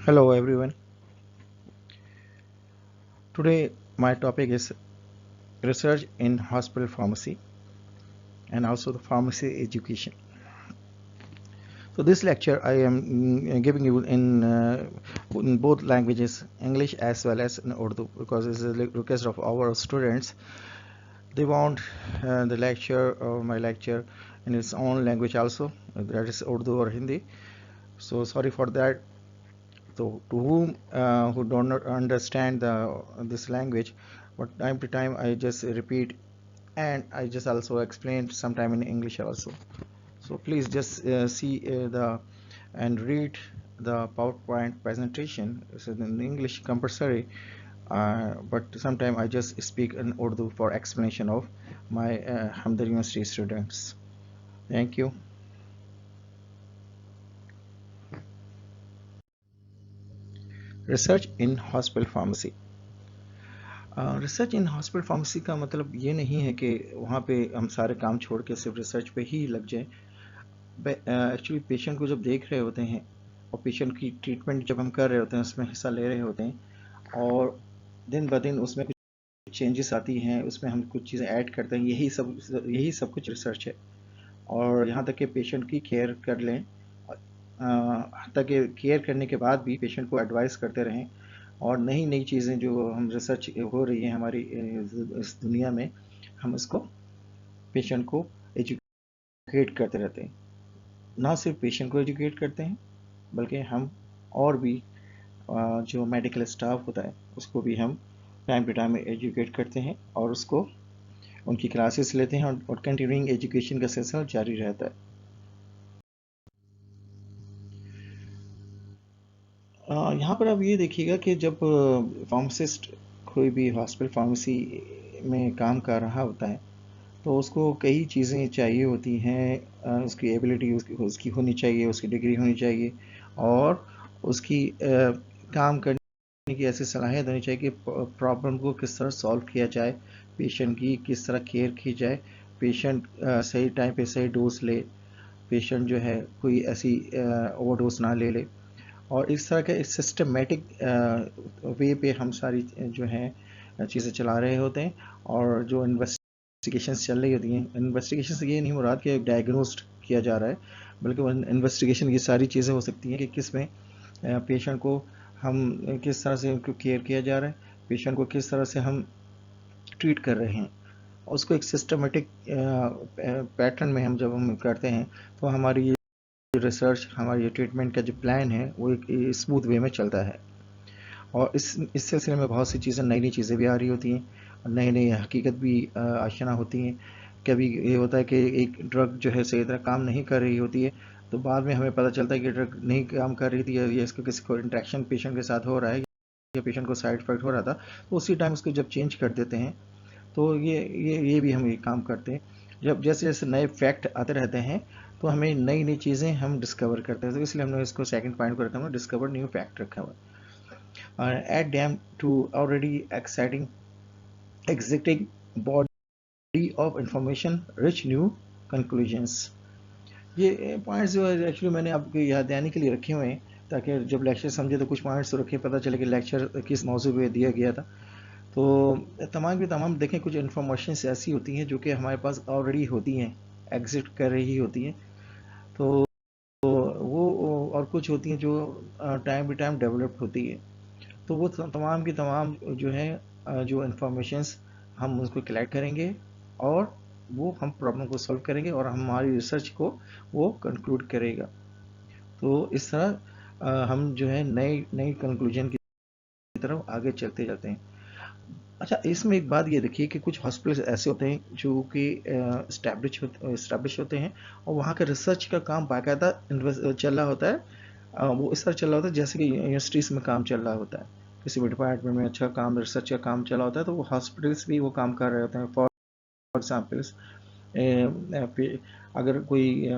Hello everyone. Today my topic is research in hospital pharmacy and also the pharmacy education. So this lecture I am giving you in both languages, English as well as in Urdu, because it's a request of our students. They want the lecture or my lecture in its own language also, that is Urdu or Hindi. So sorry for that. So to whom who do not understand this language, but time to time I just repeat, and I just also explained sometime in English also. So please just see the and read the PowerPoint presentation. It's in English compulsory, but sometime I just speak in Urdu for explanation of my Hamdard University students. Thank you. Research in hospital pharmacy. Research in hospital pharmacy का मतलब ये नहीं है कि वहाँ पे हम सारे काम छोड़ के सिर्फ रिसर्च पे ही लग जाएं। एक्चुअली पेशेंट को जब देख रहे होते हैं और पेशेंट की ट्रीटमेंट जब हम कर रहे होते हैं, उसमें हिस्सा ले रहे होते हैं और दिन ब दिन उसमें कुछ चेंजेस आती हैं, उसमें हम कुछ चीज़ें ऐड करते हैं, यही सब कुछ रिसर्च है। और यहाँ तक कि पेशेंट की केयर कर लें, तक केयर करने के बाद भी पेशेंट को एडवाइस करते रहें और नई नई चीज़ें जो हम रिसर्च हो रही है हमारी इस दुनिया में, हम इसको पेशेंट को एजुकेट करते रहते हैं। ना सिर्फ पेशेंट को एजुकेट करते हैं, बल्कि हम और भी जो मेडिकल स्टाफ होता है उसको भी हम टाइम टू टाइम एजुकेट करते हैं और उसको उनकी क्लासेस लेते हैं और कंटिन्यूइंग एजुकेशन का सिलसिला जारी रहता है। यहाँ पर आप ये देखिएगा कि जब फार्मासिस्ट कोई भी हॉस्पिटल फार्मेसी में काम कर रहा होता है तो उसको कई चीज़ें चाहिए होती हैं। उसकी एबिलिटी उसकी होनी चाहिए, उसकी डिग्री होनी चाहिए और उसकी काम करने की ऐसी सलाहियत होनी चाहिए कि प्रॉब्लम को किस तरह सॉल्व किया जाए, पेशेंट की किस तरह केयर की जाए, पेशेंट सही टाइम पे सही डोज ले, पेशेंट जो है कोई ऐसी ओवरडोज ना ले ले। और इस तरह के एक सिस्टमेटिक वे पे हम सारी जो है चीज़ें चला रहे होते हैं। और जो इन्वेस्टिगेशंस चल रही होती हैं, इन्वेस्टिगेशन से ये नहीं मुराद कि डायग्नोस्ड किया जा रहा है, बल्कि इन्वेस्टिगेशन की सारी चीज़ें हो सकती हैं कि किस में पेशेंट को हम किस तरह से उनको केयर किया जा रहा है, पेशेंट को किस तरह से हम ट्रीट कर रहे हैं। उसको एक सिस्टमेटिक पैटर्न में हम जब हम करते हैं तो हमारी रिसर्च, हमारी ट्रीटमेंट का जो प्लान है वो एक स्मूथ वे में चलता है। और इस सिलसिले में बहुत सी चीज़ें, नई नई चीज़ें भी आ रही होती हैं और नई नई हकीकत भी आशना होती हैं। कभी ये होता है कि एक ड्रग जो है सही तरह काम नहीं कर रही होती है, तो बाद में हमें पता चलता है कि ड्रग नहीं काम कर रही थी या इसका किसी को इंट्रैक्शन पेशेंट के साथ हो रहा है या पेशेंट को साइड इफेक्ट हो रहा था, तो उसी टाइम उसको जब चेंज कर देते हैं तो ये भी हम ये काम करते हैं। जब जैसे जैसे नए फैक्ट आते रहते हैं तो हमें नई नई चीज़ें हम डिस्कवर करते हैं, तो इसलिए हमने इसको सेकंड पॉइंट को रखा हुआ, डिस्कवर न्यू फैक्ट रखा हुआ। Add them to already exciting existing body of information, rich new conclusions. ये पॉइंट्स जो है एक्चुअली मैंने आपको याद दिलाने के लिए रखे हुए हैं, ताकि जब लेक्चर समझे तो कुछ पॉइंट्स तो रखे, पता चले कि लेक्चर किस मौजू पे दिया गया था। तो तमाम की तमाम देखें, कुछ इन्फॉर्मेशन ऐसी होती हैं जो कि हमारे पास ऑलरेडी होती हैं, एग्जिस्ट कर रही होती हैं, तो वो और कुछ होती हैं जो टाइम टू टाइम डेवलप होती है। तो वो तमाम की तमाम जो है जो इन्फॉर्मेशंस हम उसको कलेक्ट करेंगे और वो हम प्रॉब्लम को सॉल्व करेंगे और हमारी रिसर्च को वो कंक्लूड करेगा। तो इस तरह हम जो है नई नई कंक्लूजन की तरफ आगे चलते जाते हैं। अच्छा, इसमें एक बात ये देखिए कि कुछ हॉस्पिटल्स ऐसे होते हैं जो कि इस्टेब्लिश होते हैं और वहाँ का रिसर्च का काम बाकायदा चल रहा होता है। वो इस तरह चल रहा होता है जैसे कि यूनिवर्सिटीज़ में काम चल रहा होता है, किसी भी डिपार्टमेंट में अच्छा काम, रिसर्च का काम चला होता है, तो वो हॉस्पिटल्स भी वो काम कर रहे होते हैं। फॉर एग्जाम्पल्स, अगर कोई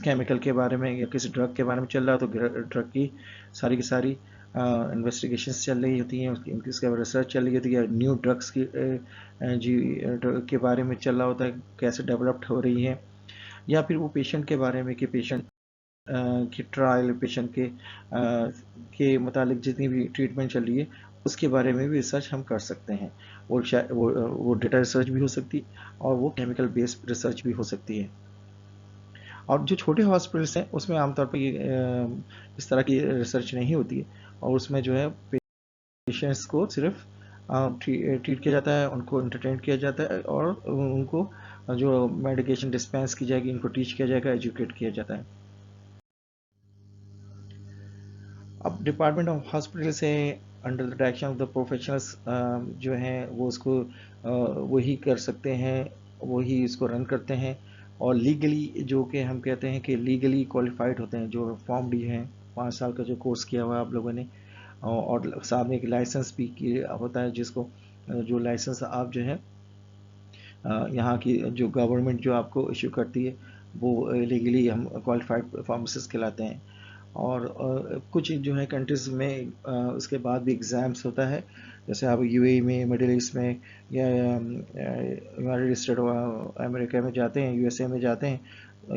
केमिकल के बारे में या किसी ड्रग के बारे में चल रहा है तो ड्रग की सारी इन्वेस्टिगेशंस चल रही होती हैं, उसके बाद रिसर्च चल रही होती है, न्यू ड्रग्स की जी ड्रग के बारे में चल रहा होता है, कैसे डेवलप्ड हो रही है, या फिर वो पेशेंट के बारे में कि पेशेंट की ट्रायल पेशेंट के मुतालिक जितनी भी ट्रीटमेंट चल रही है उसके बारे में भी रिसर्च हम कर सकते हैं। वो डेटा रिसर्च भी हो सकती है और वो केमिकल बेस्ड रिसर्च भी हो सकती है। और जो छोटे हॉस्पिटल्स हैं उसमें आमतौर पर ये इस तरह की रिसर्च नहीं होती है, और उसमें जो है पेशेंट्स को सिर्फ ट्रीट किया जाता है, उनको एंटरटेन किया जाता है, और उनको जो मेडिकेशन डिस्पेंस की जाएगी उनको टीच किया जाएगा, एजुकेट किया जाता है। अब डिपार्टमेंट ऑफ हॉस्पिटल से under the direction of the professionals जो हैं वो उसको वही कर सकते हैं, वही इसको रन करते हैं। और लीगली जो कि हम कहते हैं कि लीगली क्वालिफाइड होते हैं, जो फॉर्म डी हैं, 5 साल का जो कोर्स किया हुआ है आप लोगों ने, और साथ में एक लाइसेंस भी होता है, जिसको जो लाइसेंस आप जो है यहाँ की जो गवर्नमेंट जो आपको इशू करती है वो लीगली हम क्वालिफाइड फार्मासिस्ट कहलाते हैं। और कुछ जो है कंट्रीज़ में उसके बाद भी एग्ज़ाम्स होता है, जैसे आप यूएई में, मिडिल ईस्ट में, या यूनाइटेड स्टेट अमेरिका में जाते हैं, यूएसए में जाते हैं,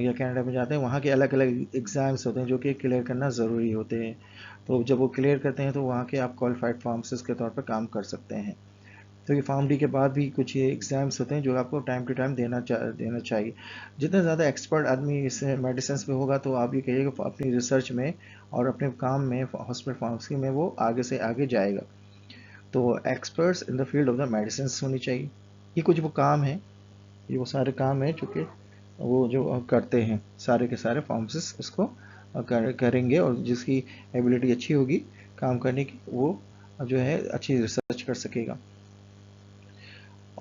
या कनाडा में जाते हैं, वहाँ के अलग अलग एग्ज़ाम्स होते हैं जो कि क्लियर करना ज़रूरी होते हैं। तो जब वो क्लियर करते हैं तो वहाँ के आप क्वालिफाइड फार्मासिस्ट के तौर पर काम कर सकते हैं। तो ये फार्म डी के बाद भी कुछ ये एग्ज़ाम्स होते हैं जो आपको टाइम टू टाइम देना चाहिए। जितना ज़्यादा एक्सपर्ट आदमी इस मेडिसिन में होगा तो आप ये कहिएगा अपनी रिसर्च में और अपने काम में, हॉस्पिटल फार्मेसी में, वो आगे से आगे जाएगा। तो experts in the field of the medicine होनी चाहिए। ये कुछ वो काम है, ये वो सारे काम हैं चूँकि वो जो करते हैं सारे के सारे फार्मासिस्ट उसको करेंगे, और जिसकी एबिलिटी अच्छी होगी काम करने की वो जो है अच्छी रिसर्च कर सकेगा।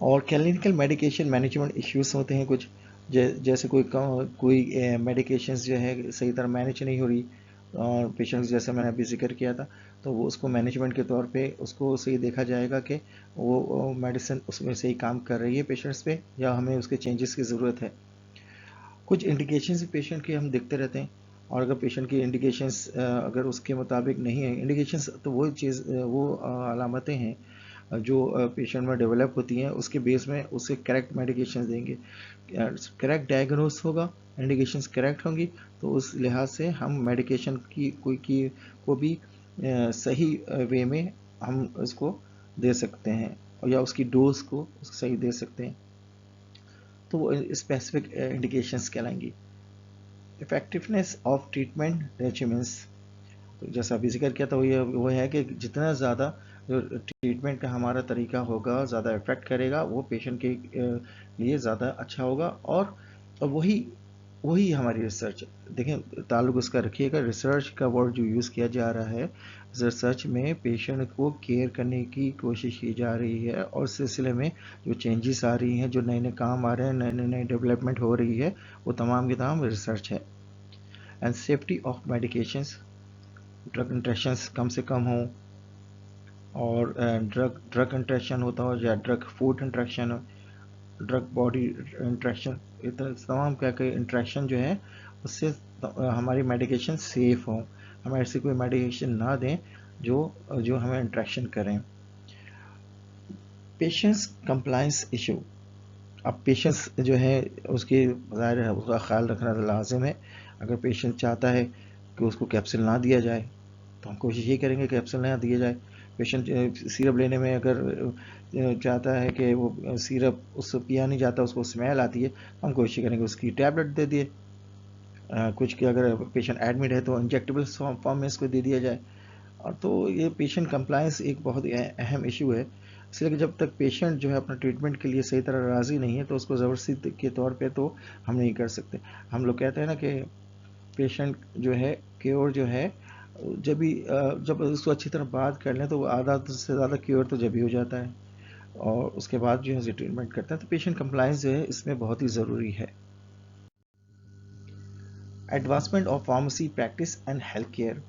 और क्लिनिकल मेडिकेशन मैनेजमेंट इश्यूज होते हैं कुछ, जैसे कोई मेडिकेशंस जो है सही तरह मैनेज नहीं हो रही, और पेशेंट्स जैसे मैंने अभी जिक्र किया था, तो वो उसको मैनेजमेंट के तौर पे उसको सही देखा जाएगा कि वो मेडिसिन उसमें सही काम कर रही है पेशेंट्स पे, या हमें उसके चेंजेस की ज़रूरत है। कुछ इंडिकेशंस पेशेंट के हम देखते रहते हैं, और अगर पेशेंट की इंडिकेशंस अगर उसके मुताबिक नहीं है, इंडिकेशंस तो वो चीज़ वो अलामतें हैं जो पेशेंट में डेवलप होती हैं, उसके बेस में उसे करेक्ट मेडिकेशन देंगे। करेक्ट डायग्नोस होगा, इंडिकेशंस करेक्ट होंगी, तो उस लिहाज से हम मेडिकेशन को भी सही वे में हम उसको दे सकते हैं, या उसकी डोज को सही दे सकते हैं। तो वो स्पेसिफिक इंडिकेशंस कहलाएंगी। इफेक्टिवनेस ऑफ ट्रीटमेंट रेजिमेंट्स, तो जैसा अभी जिक्र किया था वो है कि जितना ज़्यादा जो ट्रीटमेंट का हमारा तरीका होगा ज़्यादा इफेक्ट करेगा, वो पेशेंट के लिए ज़्यादा अच्छा होगा। और वही वही हमारी रिसर्च, देखें ताल्लुक उसका रखिएगा, रिसर्च का वर्ड जो यूज़ किया जा रहा है, रिसर्च में पेशेंट को केयर करने की कोशिश की जा रही है, और इस सिलसिले में जो चेंजेस आ रही हैं, जो नए नए काम आ रहे हैं, नई डेवलपमेंट हो रही है, वो तमाम की तमाम रिसर्च है। And safety of medications, drug interactions कम से कम हों, और ड्रग ड्रग इंट्रैक्शन होता हो या ड्रग फूड इंट्रैक्शन हो, ड्रग बॉडी इंट्रैक्शन, तमाम क्या क्या इंट्रैक्शन जो है उससे हमारी मेडिकेशन सेफ हो, हम ऐसी कोई मेडिकेशन ना दें जो जो हमें इंट्रैक्शन करें। पेशेंट्स कंप्लाइंस इशू, अब पेशेंट्स जो है उसकी ज़ाहिर है उसका ख्याल रखना तो लाजिम है। अगर पेशेंट चाहता है कि उसको कैप्सूल ना दिया जाए तो हम कोशिश ये करेंगे कैप्सूल ना दिया जाए। पेशेंट सिरप लेने में अगर चाहता है कि वो सिरप उससे पिया नहीं जाता, उसको स्मेल आती है, तो हम कोशिश करेंगे उसकी टैबलेट दे दिए। कुछ कि अगर पेशेंट एडमिट है तो इंजेक्टेबल फॉर्म में इसको दे दिया जाए। और तो ये पेशेंट कंप्लायंस एक बहुत ही अहम इशू है, इसलिए कि जब तक पेशेंट जो है अपना ट्रीटमेंट के लिए सही तरह राज़ी नहीं है तो उसको ज़बरदस्ती के तौर पे तो हम नहीं कर सकते। हम लोग कहते हैं ना कि पेशेंट जो है क्योर जो है जब उसको अच्छी तरह बात कर लें तो वो आधा से ज़्यादा क्योर तो जब ही हो जाता है, और उसके बाद जो है ट्रीटमेंट करते हैं। तो पेशेंट कंप्लायंस जो है इसमें बहुत ही ज़रूरी है। Advancement of pharmacy practice and health care,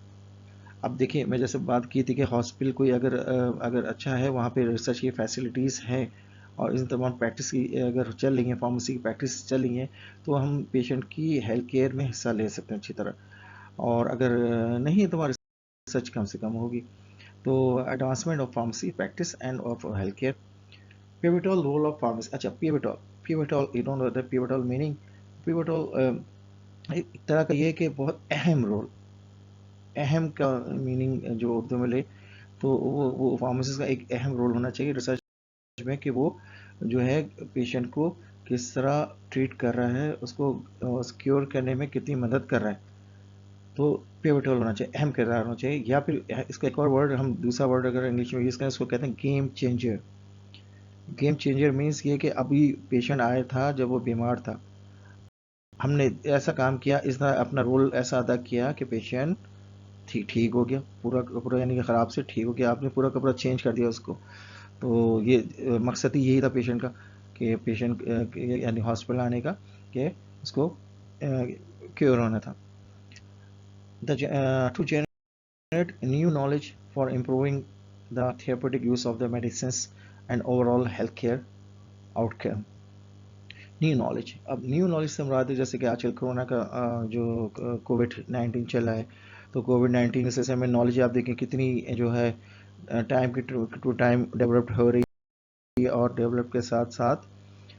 अब देखिए मैं जैसे बात की थी कि हॉस्पिटल कोई अगर अच्छा है, वहाँ पे रिसर्च की फैसिलिटीज़ हैं, और इन तमाम प्रैक्टिस की अगर चल रही है, फार्मेसी की प्रैक्टिस चल रही है, तो हम पेशेंट की हेल्थ केयर में हिस्सा ले सकते हैं अच्छी तरह। और अगर नहीं तो हमारी रिसर्च कम से कम होगी। तो advancement of pharmacy practice and of health care. Pivotal role of pharmacy, अच्छा pivotal, you don't know the pivotal meaning? Pivotal एक तरह का ये है कि बहुत अहम रोल, अहम का मीनिंग जो उर्दू में ले तो वो फार्मासिस्ट का एक अहम रोल होना चाहिए रिसर्च में, कि वो जो है पेशेंट को किस तरह ट्रीट कर रहा है, उसको क्योर करने में कितनी मदद कर रहा है। तो पिवटल होना चाहिए, अहम किरदार होना चाहिए। या फिर इसका एक और वर्ड, हम दूसरा वर्ड अगर इंग्लिश में यूज़ करें, उसको कहते हैं game changer. Game changer means ये कि अभी पेशेंट आया था जब वो बीमार था, हमने ऐसा काम किया, इस तरह अपना रोल ऐसा अदा किया कि पेशेंट ठीक हो गया, पूरा पूरा यानी कि ख़राब से ठीक हो गया, आपने पूरा का पूरा चेंज कर दिया उसको। तो ये मकसद ही यही था पेशेंट का, कि पेशेंट यानी हॉस्पिटल आने का, कि उसको क्योर होना था। To generate new knowledge for improving the therapeutic use of the medicines and overall healthcare outcome। New knowledge, अब न्यू नॉलेज से मुराद है जैसे कि आजकल कोरोना का जो कोविड-19 चला है, तो कोविड-19 से हमें नॉलेज आप देखें कितनी जो है टाइम की टू टाइम डेवलप्ड हो रही है, और डेवलप के साथ साथ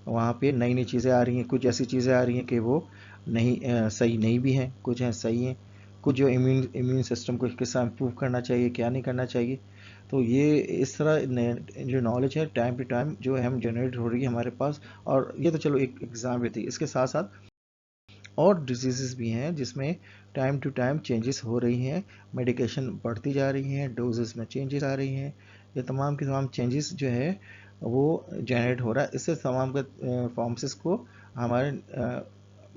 वहाँ पे नई नई चीज़ें आ रही हैं। कुछ ऐसी चीज़ें आ रही हैं कि वो नहीं सही नहीं भी हैं, कुछ हैं सही हैं। कुछ जो इम्यून सिस्टम को किस तरह इम्प्रूव करना चाहिए, क्या नहीं करना चाहिए, तो ये इस तरह जो नॉलेज है टाइम टू टाइम जो है हम जनरेट हो रही है हमारे पास। और ये तो चलो एक एग्ज़ाम भी थी, इसके साथ साथ और डिजीज़ भी हैं जिसमें टाइम टू टाइम चेंजेस हो रही हैं, मेडिकेशन बढ़ती जा रही हैं, डोजेस में चेंजेस आ रही हैं। ये तमाम के तमाम चेंजेस जो है वो जनरेट हो रहा है। इससे तमाम के फार्मासिस्ट को हमारे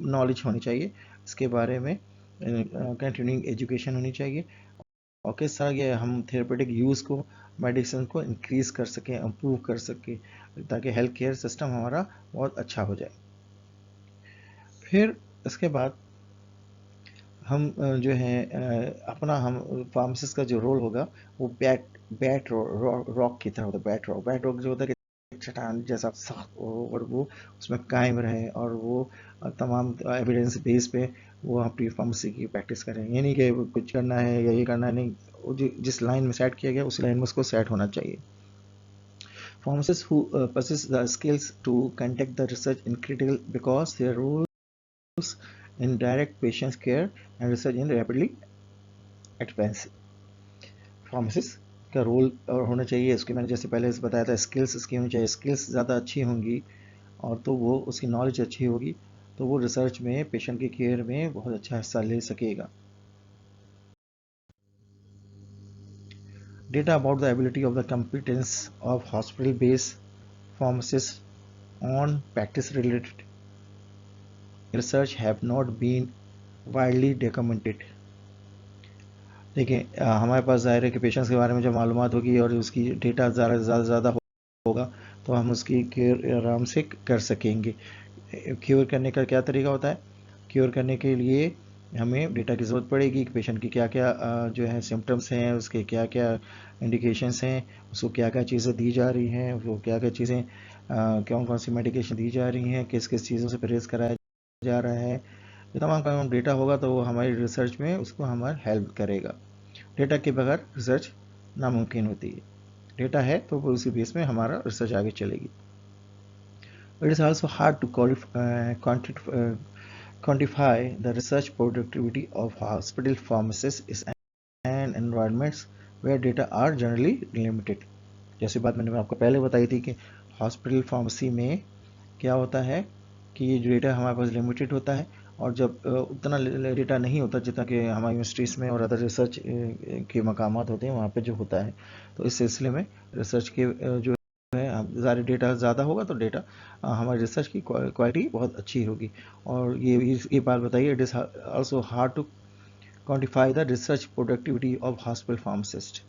नॉलेज होनी चाहिए, इसके बारे में कंटिन्यूइंग एजुकेशन होनी चाहिए, और किस तरह ये हम थेरेपेटिक यूज़ को, मेडिसिन को इंक्रीज़ कर सकें, इम्प्रूव कर सकें, ताकि हेल्थ केयर सिस्टम हमारा बहुत अच्छा हो जाए। फिर इसके बाद हम जो है अपना हम फार्मासिस्ट का जो रोल होगा वो बैट रॉक की तरह होता है। बैट रॉक जो होता है कि चट्टान जैसा सख्त हो, और वो उसमें कायम रहे, और वो तमाम एविडेंस बेस पे वो अपनी फार्मेसी की प्रैक्टिस करें। ये नहीं कि कुछ करना है या ये करना है, नहीं, वो जिस लाइन में सेट किया गया उस लाइन में उसको सेट होना चाहिए। Pharmacists who possess the skills to conduct the research in critical because their roles in direct patient care and research in rapidly advancing। Pharmacist का रोल और होना चाहिए, इसके मैंने जैसे पहले से बताया था, स्किल्स इसकी होनी चाहिए, स्किल्स ज़्यादा अच्छी होंगी और तो वो उसकी नॉलेज अच्छी होगी, तो वो रिसर्च में पेशेंट की केयर में बहुत अच्छा हिस्सा ले सकेगा। Data about the ability of the competence of hospital-based pharmacists on practice-related research have not been widely documented। देखिए हमारे पास ज़ाहिर है कि पेशेंट्स के बारे में जब मालूमात होगी और उसकी डेटा ज़्यादा होगा, तो हम उसकी केयर आराम से कर सकेंगे। क्योर करने का क्या तरीका होता है? क्योर करने के लिए हमें डेटा की ज़रूरत पड़ेगी कि पेशेंट की क्या क्या जो है सिम्टम्स हैं, उसके क्या क्या इंडिकेशंस हैं, उसको क्या क्या चीज़ें दी जा रही हैं, वो क्या क्या चीज़ें कौन कौन सी मेडिकेशन दी जा रही हैं, किस किस चीज़ों से परहेज कराया जा रहा है। ये तमाम डेटा होगा तो वो हमारी रिसर्च में उसको हमारी हेल्प करेगा। डेटा के बगैर रिसर्च नामुमकिन होती है। डेटा है तो उसी बेस में हमारा रिसर्च आगे चलेगी। It is also hard to quantify the research productivity of hospital pharmacists and environments where data are generally limited। जैसे बात मैंने आपको पहले बताई थी कि हॉस्पिटल फार्मेसी में क्या होता है कि ये जो डेटा हमारे पास लिमिटेड होता है, और जब उतना डेटा नहीं होता जितना कि हमारी यूनिवर्सिटीज़ में और अदर रिसर्च के मकामात होते हैं वहाँ पे जो होता है, तो इस सिलसिले में रिसर्च के जो है ज़्यादा डेटा ज़्यादा होगा तो डेटा हमारी रिसर्च की क्वालिटी बहुत अच्छी होगी। और ये बात बताइए, it is also hard to quantify the research productivity of hospital pharmacist.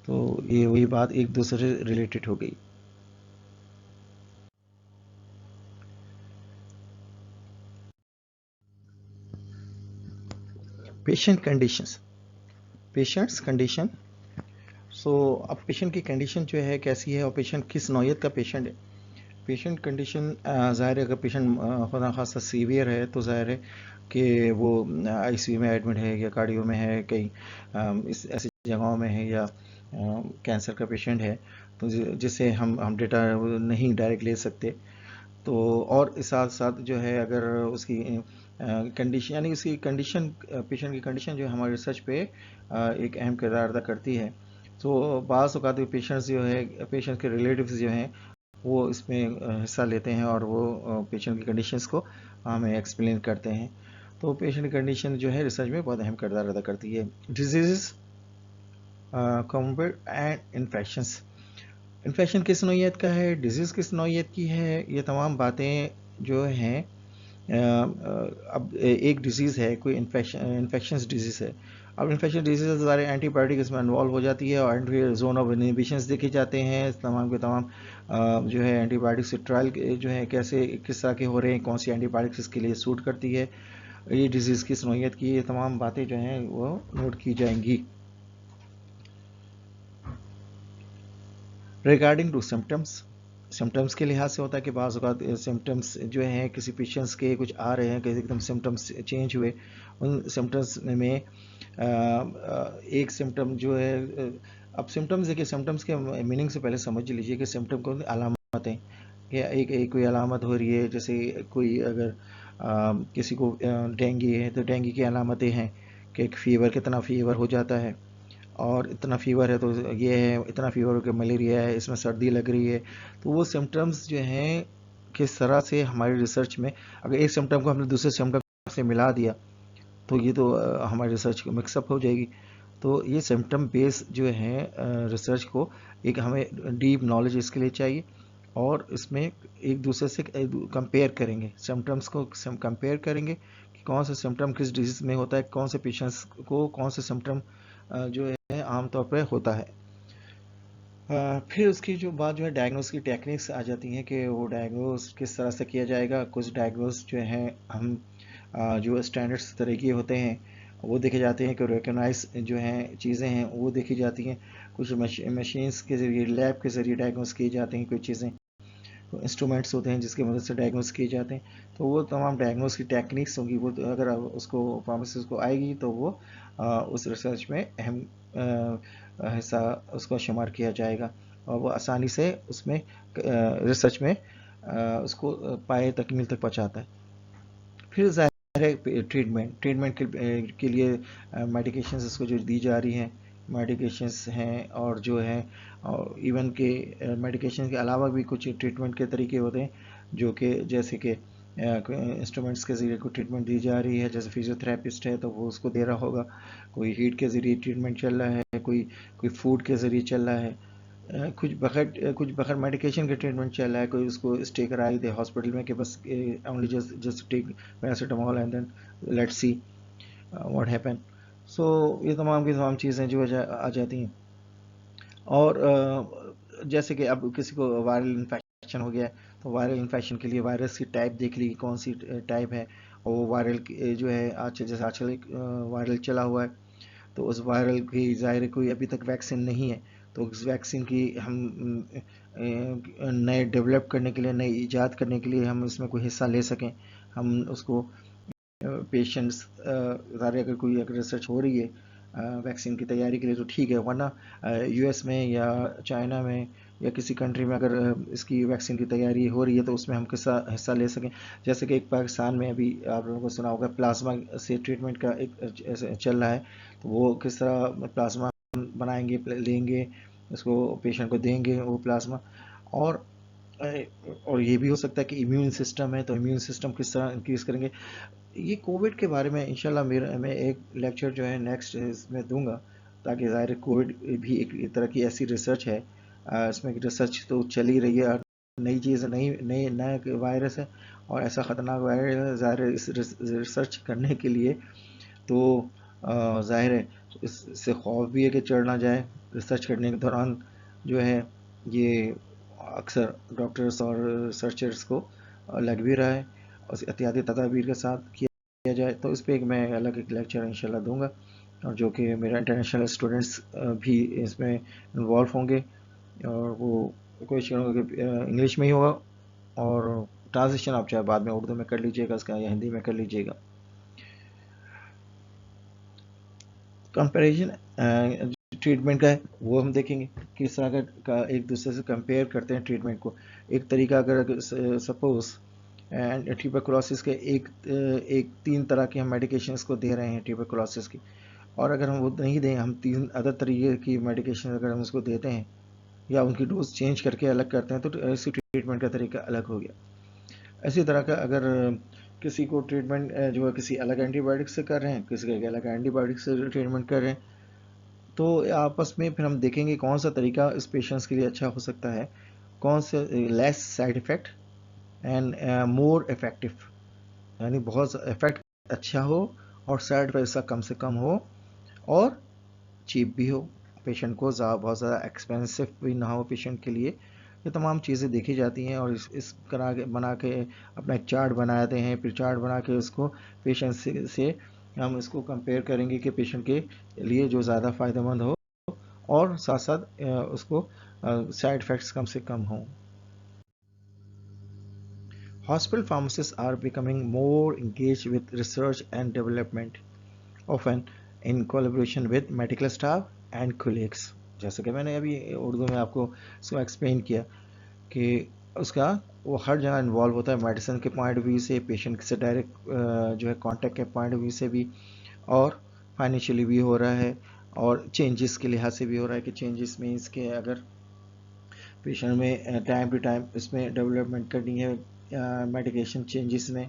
तो ये वही बात एक दूसरे से रिलेटेड हो गई। Patient conditions, patients condition. So अब पेशेंट की कंडीशन जो है कैसी है, और पेशेंट किस नौयत का पेशेंट है। पेशेंट कंडीशन ज़ाहिर है, अगर पेशेंट खुदा खासा सीवियर है तो ज़ाहिर है कि वो आईसीयू में एडमिट है, या कार्डियो में है, कहीं इस ऐसी जगहों में है, या कैंसर का पेशेंट है, तो जिससे हम डेटा नहीं डायरेक्ट ले सकते। तो और इस साथ साथ जो है अगर उसकी कंडीशन, यानी उसकी कंडीशन, पेशेंट की कंडीशन जो है हमारे रिसर्च पे एक अहम किरदार अदा करती है। तो बाज़ औक़ात पेशेंट्स जो है, पेशेंट के रिलेटिव्स जो हैं वो इसमें हिस्सा लेते हैं और वो पेशेंट की कंडीशंस को हमें एक्सप्लेन करते हैं। तो पेशेंट की कंडीशन जो है रिसर्च में बहुत अहम किरदार अदा करती है। Disease, combat and infections. Infection किस नौइयत का है, डिजीज़ किस नौइयत की है, ये तमाम बातें जो हैं, अब एक डिजीज़ है, कोई इन्फेक्शंस डिजीज़ है। अब इन्फेक्शन डिजीज़ सारे एंटीबायोटिक इसमें इन्वॉल्व हो जाती है और एंटी जोन ऑफ इनहिबिशंस देखे जाते हैं। तमाम के तमाम जो है एंटीबायोटिक से ट्रायल जो है कैसे किस तरह के हो रहे हैं, कौन सी एंटीबायोटिक्स इसके लिए सूट करती है, ये डिजीज़ किस नौइयत की, ये तमाम बातें जो हैं वो नोट की जाएंगी। रिगार्डिंग टू सिम्टम्स, सिम्टम्स के लिहाज से होता है कि बाज़ औक़ात सिम्टम्स जो हैं किसी पेशेंट्स के कुछ आ रहे हैं, कि एकदम सिम्टम्स चेंज हुए, उन सिम्टम्स में एक सिम्टम जो है, अब सिम्टम्स देखिए, सिम्टम्स के मीनिंग से पहले समझ लीजिए कि सिम्टम को अलामतें, या एक कोई अलामत हो रही है, जैसे कोई अगर किसी को डेंगू है तो डेंगू की अलामतें हैं कि एक फ़ीवर, कितना फ़ीवर हो जाता है, और इतना फीवर है तो ये है, इतना फीवर हो कि मलेरिया है, इसमें सर्दी लग रही है। तो वो सिम्टम्स जो हैं किस तरह से हमारी रिसर्च में, अगर एक सिम्टम को हमने दूसरे सिम्टम से मिला दिया तो ये तो हमारी रिसर्च मिक्सअप हो जाएगी। तो ये सिम्टम बेस जो है रिसर्च को, एक हमें डीप नॉलेज इसके लिए चाहिए, और इसमें एक दूसरे से कंपेयर करेंगे, सिम्टम्स को कंपेयर करेंगे कि कौन सा सिम्टम किस डिजीज़ में होता है, कौन से पेशेंट्स को कौन से सिम्टम जो है आमतौर पर होता है। फिर उसकी जो बात जो है डायग्नोस की टेक्निक्स आ जाती हैं कि वो डायग्नोस किस तरह से किया जाएगा। कुछ डायग्नोस जो हैं हम जो स्टैंडर्ड्स तरीके होते हैं वो देखे जाते हैं, कि रिकॉग्नाइज जो हैं चीज़ें हैं वो देखी जाती हैं। कुछ मशीन्स के ज़रिए, लैब के ज़रिए डायग्नोस किए जाते हैं कोई चीज़ें, इंस्ट्रूमेंट्स होते हैं जिसकी मदद से डायग्नोस किए जाते हैं। तो वो तमाम डायग्नोस की टेक्निक्स होंगी, वो तो अगर उसको फार्मासिस्ट को आएगी तो वो उस रिसर्च में अहम हिस्सा उसको शुमार किया जाएगा, और वो आसानी से उसमें रिसर्च में उसको पाए तकमील तक पहुँचाता है। फिर ज़ाहिर है ट्रीटमेंट के लिए मेडिकेशंस इसको जो दी जा रही हैं, मेडिकेशंस हैं, और जो है इवन के मेडिकेशन के अलावा भी कुछ ट्रीटमेंट के तरीके होते हैं, जो कि जैसे कि इंस्ट्रूमेंट्स के ज़रिए कोई ट्रीटमेंट दी जा रही है, जैसे फिजियोथेरेपिस्ट है तो वो उसको दे रहा होगा, कोई हीट के ज़रिए ट्रीटमेंट चल रहा है, कोई फूड के ज़रिए चल रहा है, कुछ बगैर मेडिकेशन के ट्रीटमेंट चल रहा है, कोई उसको स्टे कराई दे हॉस्पिटल में कि बस only just take paracetamol and then let's see what happen. So ये तमाम की तमाम चीज़ें जो आ जाती हैं। और जैसे कि अब किसी को वायरल इन्फेक्शन हो गया है, तो वायरल इन्फेक्शन के लिए वायरस की टाइप देख ली, कौन सी टाइप है, और वो वायरल जो है आज जैसे आजकल एक वायरल चला हुआ है, तो उस वायरल की ज़ाहिर कोई अभी तक वैक्सीन नहीं है, तो उस वैक्सीन की हम नए डेवलप करने के लिए, नई ईजाद करने के लिए हम इसमें कोई हिस्सा ले सकें, हम उसको पेशेंट्स अगर कोई अगर रिसर्च हो रही है वैक्सीन की तैयारी के लिए तो ठीक है, वरना यूएस में या चाइना में या किसी कंट्री में अगर इसकी वैक्सीन की तैयारी हो रही है तो उसमें हम किसा हिस्सा ले सकें। जैसे कि एक पाकिस्तान में अभी आप लोगों को सुना होगा प्लाज्मा से ट्रीटमेंट का एक चल रहा है, तो वो किस तरह प्लाज्मा बनाएंगे, लेंगे, उसको पेशेंट को देंगे वो प्लाज्मा, और और ये भी हो सकता है कि इम्यून सिस्टम है तो इम्यून सिस्टम किस तरह इंक्रीज करेंगे। ये कोविड के बारे में इंशाल्लाह मैं एक लेक्चर जो है नेक्स्ट इसमें दूंगा, ताकि ज़ाहिर कोविड भी एक तरह की ऐसी रिसर्च है, इसमें रिसर्च तो चल ही रही है, और नई चीज़, नया वायरस है और ऐसा ख़तरनाक वायरस है, ज़ाहिर इस रिसर्च करने के लिए तो ज़ाहिर है इससे खौफ भी है कि चढ़ ना जाए। रिसर्च करने के दौरान जो है ये अक्सर डॉक्टर्स और रिसर्चर्स को लग भी रहा है, और एहतियाती तदाबीर के साथ किया जाए। तो इस पर मैं अलग एक लेक्चर इंशाल्लाह दूंगा, और जो कि मेरा इंटरनेशनल स्टूडेंट्स भी इसमें इन्वॉल्व होंगे, और वो कोशिश करूँगा कि इंग्लिश में ही होगा, और ट्रांसलेशन आप चाहे बाद में उर्दू में कर लीजिएगा इसका, या हिंदी में कर लीजिएगा। कंपैरिजन ट्रीटमेंट का है वो हम देखेंगे, किस तरह का एक दूसरे से कंपेयर करते हैं ट्रीटमेंट को। एक तरीका अगर सपोज एंड ट्यूबरकुलोसिस के एक 3 तरह के हम मेडिकेशंस को दे रहे हैं ट्यूबरकुलोसिस की, और अगर हम वो नहीं दें, हम 3 अदर तरीके की मेडिकेशन अगर हम उसको देते हैं या उनकी डोज चेंज करके अलग करते हैं, तो ऐसी ट्रीटमेंट का तरीका अलग हो गया। इसी तरह का अगर किसी को ट्रीटमेंट जो है किसी अलग एंटीबायोटिक से कर रहे हैं, किसी के अलग एंटीबायोटिक से ट्रीटमेंट कर रहे हैं, तो आपस में फिर हम देखेंगे कौन सा तरीका इस पेशेंट्स के लिए अच्छा हो सकता है, कौन से less side effect and more effective, यानी बहुत इफेक्ट अच्छा हो और साइड इफेक्ट इसका कम से कम हो और चीप भी हो, पेशेंट को बहुत ज़्यादा एक्सपेंसिव भी ना हो पेशेंट के लिए। ये तमाम चीज़ें देखी जाती हैं और इस करा के बना के अपना एक चार्ट बनाते हैं, फिर चार्ट बना के उसको पेशेंट से हम इसको कंपेयर करेंगे कि पेशेंट के लिए जो ज़्यादा फ़ायदेमंद हो और साथ साथ उसको साइड इफ़ेक्ट्स कम से कम हों। Hospital pharmacists are becoming more engaged with research and development, often in collaboration with medical staff and colleagues. जैसे कि मैंने अभी उर्दू में आपको इसको एक्सप्लेन किया कि उसका वो हर जगह इन्वॉल्व होता है, मेडिसिन के पॉइंट ऑफ व्यू से, पेशेंट से डायरेक्ट जो है कांटेक्ट के पॉइंट ऑफ व्यू से भी, और फाइनेंशियली भी हो रहा है, और चेंजेस के लिहाज से भी हो रहा है कि चेंजेस मीन्स के अगर पेशेंट में टाइम टू टाइम इसमें डेवलपमेंट करनी है मेडिकेशन चेंजेस में,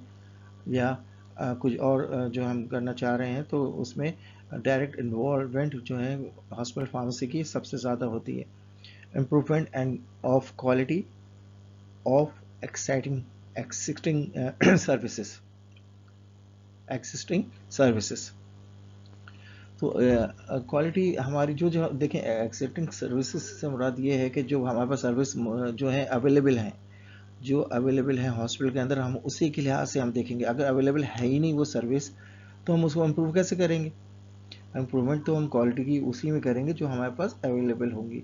या कुछ और जो हम करना चाह रहे हैं, तो उसमें डायरेक्ट इन्वॉल्वमेंट जो है हॉस्पिटल फार्मेसी की सबसे ज़्यादा होती है। Improvement end of quality of exciting existing services existing services तो क्वालिटी हमारी जो जो देखें, एक्सिस्टिंग सर्विसेज से मुराद ये है कि जो हमारे पास सर्विस जो है अवेलेबल हैं, जो अवेलेबल है हॉस्पिटल के अंदर, हम उसी के लिहाज से हम देखेंगे। अगर अवेलेबल है ही नहीं वो सर्विस, तो हम उसको इम्प्रूव कैसे करेंगे? इम्प्रूवमेंट तो हम क्वालिटी की उसी में करेंगे जो हमारे पास अवेलेबल होंगी।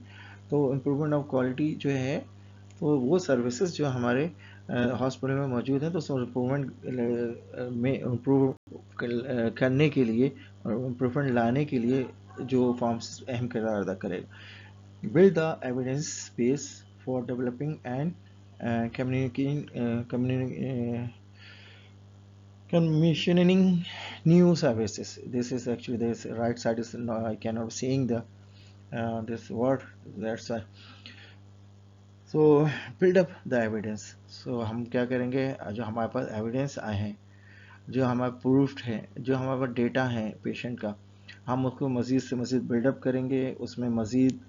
तो इम्प्रूवमेंट ऑफ क्वालिटी जो है, तो वो सर्विसेज जो हमारे हॉस्पिटल में मौजूद हैं, तो उस इम्प्रूवमेंट में इम्प्रूव करने के लिए और इम्प्रूवमेंट लाने के लिए जो फॉर्म्स अहम किरदार अदा करेगा। Build the evidence base for developing and commissioning new services. This is actually, this right side is no, I cannot seeing the this word, that's why. So build up the evidence. So हम क्या करेंगे, जो हमारे पास evidence आए हैं, जो हमारे proofed है, जो हमारे पास डेटा है पेशेंट का, हम उसको मज़ीद से मज़ीद बिल्डअप करेंगे, उसमें मज़ीद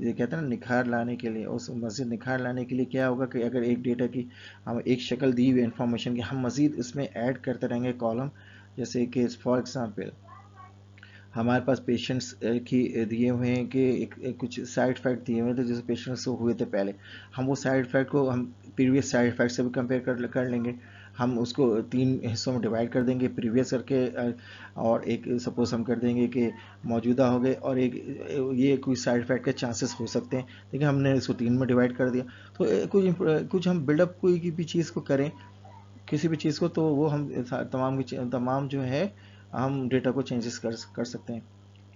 ये कहते हैं ना निखार लाने के लिए, उस मज़ीद निखार लाने के लिए क्या होगा कि अगर एक डेटा की हम एक शक्ल दी हुई इंफॉर्मेशन की, हम मज़ीद इसमें ऐड करते रहेंगे कॉलम। जैसे कि फॉर एग्ज़ाम्पल हमारे पास पेशेंट्स की दिए हुए हैं कि एक कुछ साइड इफ़ेक्ट दिए हुए थे जैसे पेशेंट्स को हुए थे पहले, हम वो साइड इफ़ेक्ट को हम प्रीवियस साइड इफ़ेक्ट से भी कंपेयर कर लेंगे। हम उसको 3 हिस्सों में डिवाइड कर देंगे प्रीवियस करके, और एक सपोज हम कर देंगे कि मौजूदा हो गए, और एक ये कोई साइड इफ़ेक्ट के चांसेस हो सकते हैं, लेकिन हमने इसको 3 में डिवाइड कर दिया। तो कुछ हम बिल्डअप कोई की भी चीज़ को करें, किसी भी चीज़ को, तो वो हम तमाम जो है हम डेटा को चेंजेस कर सकते हैं।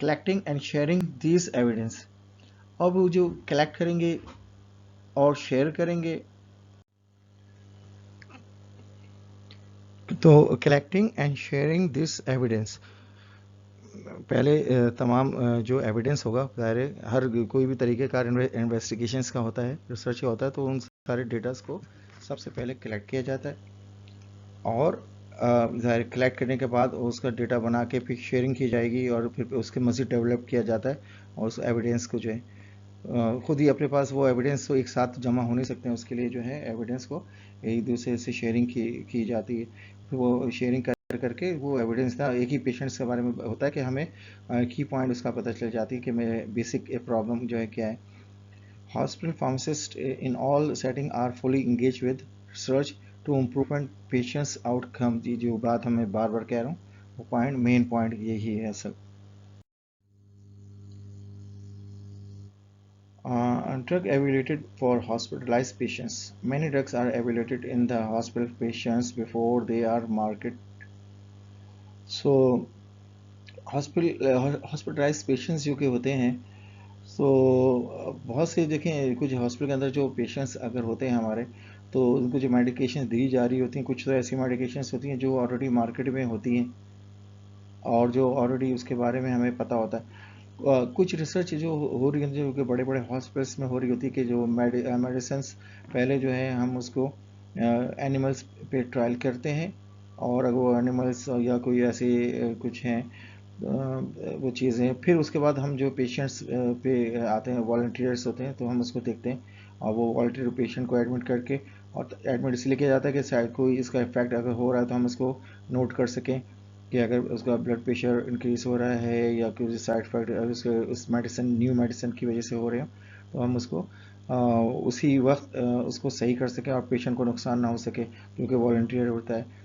Collecting and sharing this evidence, अब वो जो कलेक्ट करेंगे और शेयर करेंगे, तो collecting and sharing this evidence, पहले तमाम जो एविडेंस होगा, ज़ाहिर है हर कोई भी तरीके का इन्वेस्टिगेशंस का होता है, रिसर्च का होता है, तो उन सारे डेटास को सबसे पहले कलेक्ट किया जाता है, और ज़ाहिर कलेक्ट करने के बाद उसका डेटा बना के फिर शेयरिंग की जाएगी, और फिर उसके मज़ीद डेवलप किया जाता है, और उस एविडेंस को जो है खुद ही अपने पास वो एविडेंस तो एक साथ जमा हो नहीं सकते हैं, उसके लिए जो है एविडेंस को एक दूसरे से शेयरिंग की जाती है। फिर वो शेयरिंग करके वो एविडेंस ना एक ही पेशेंट्स के बारे में होता है कि हमें की पॉइंट उसका पता चल जाती है कि मेरे बेसिक प्रॉब्लम जो है क्या है। Hospital pharmacist in all setting are fully engage with research to improvement patients outcome. जी जो बात हमें बार बार कह रहा हूँ, वो पॉइंट मेन पॉइंट यही है सब। Drug evaluated for hospitalized patients. Many drugs are evaluated in the hospital patients before they are marketed. So hospitalize patients जो कि होते हैं, तो बहुत से देखें कुछ हॉस्पिटल के अंदर जो पेशेंट्स अगर होते हैं हमारे, तो उनको जो मेडिकेशन दी जा रही होती हैं, कुछ तो ऐसी मेडिकेशंस होती हैं जो ऑलरेडी मार्केट में होती हैं और जो ऑलरेडी उसके बारे में हमें पता होता है। कुछ रिसर्च जो हो रही है, जो कि बड़े बड़े हॉस्पिटल्स में हो रही होती है, कि जो मेडिसिन पहले जो है हम उसको एनिमल्स पे ट्रायल करते हैं, और अगर वो एनिमल्स या कोई ऐसे कुछ हैं वो चीज़ें, फिर उसके बाद हम जो पेशेंट्स पे आते हैं, वॉल्टियर्स होते हैं, तो हम उसको देखते हैं और वो वॉल्टियर पेशेंट को एडमिट करके, और एडमिट इसलिए किया जाता है कि शायद कोई इसका इफेक्ट अगर हो रहा है तो हम उसको नोट कर सकें कि अगर उसका ब्लड प्रेशर इंक्रीज हो रहा है या कोई साइड इफेक्ट उसके उस मेडिसिन न्यू मेडिसिन की वजह से हो रहे हो, तो हम उसको उसी वक्त उसको सही कर सकें और पेशेंट को नुकसान ना हो सके, क्योंकि वॉलंटियर होता है।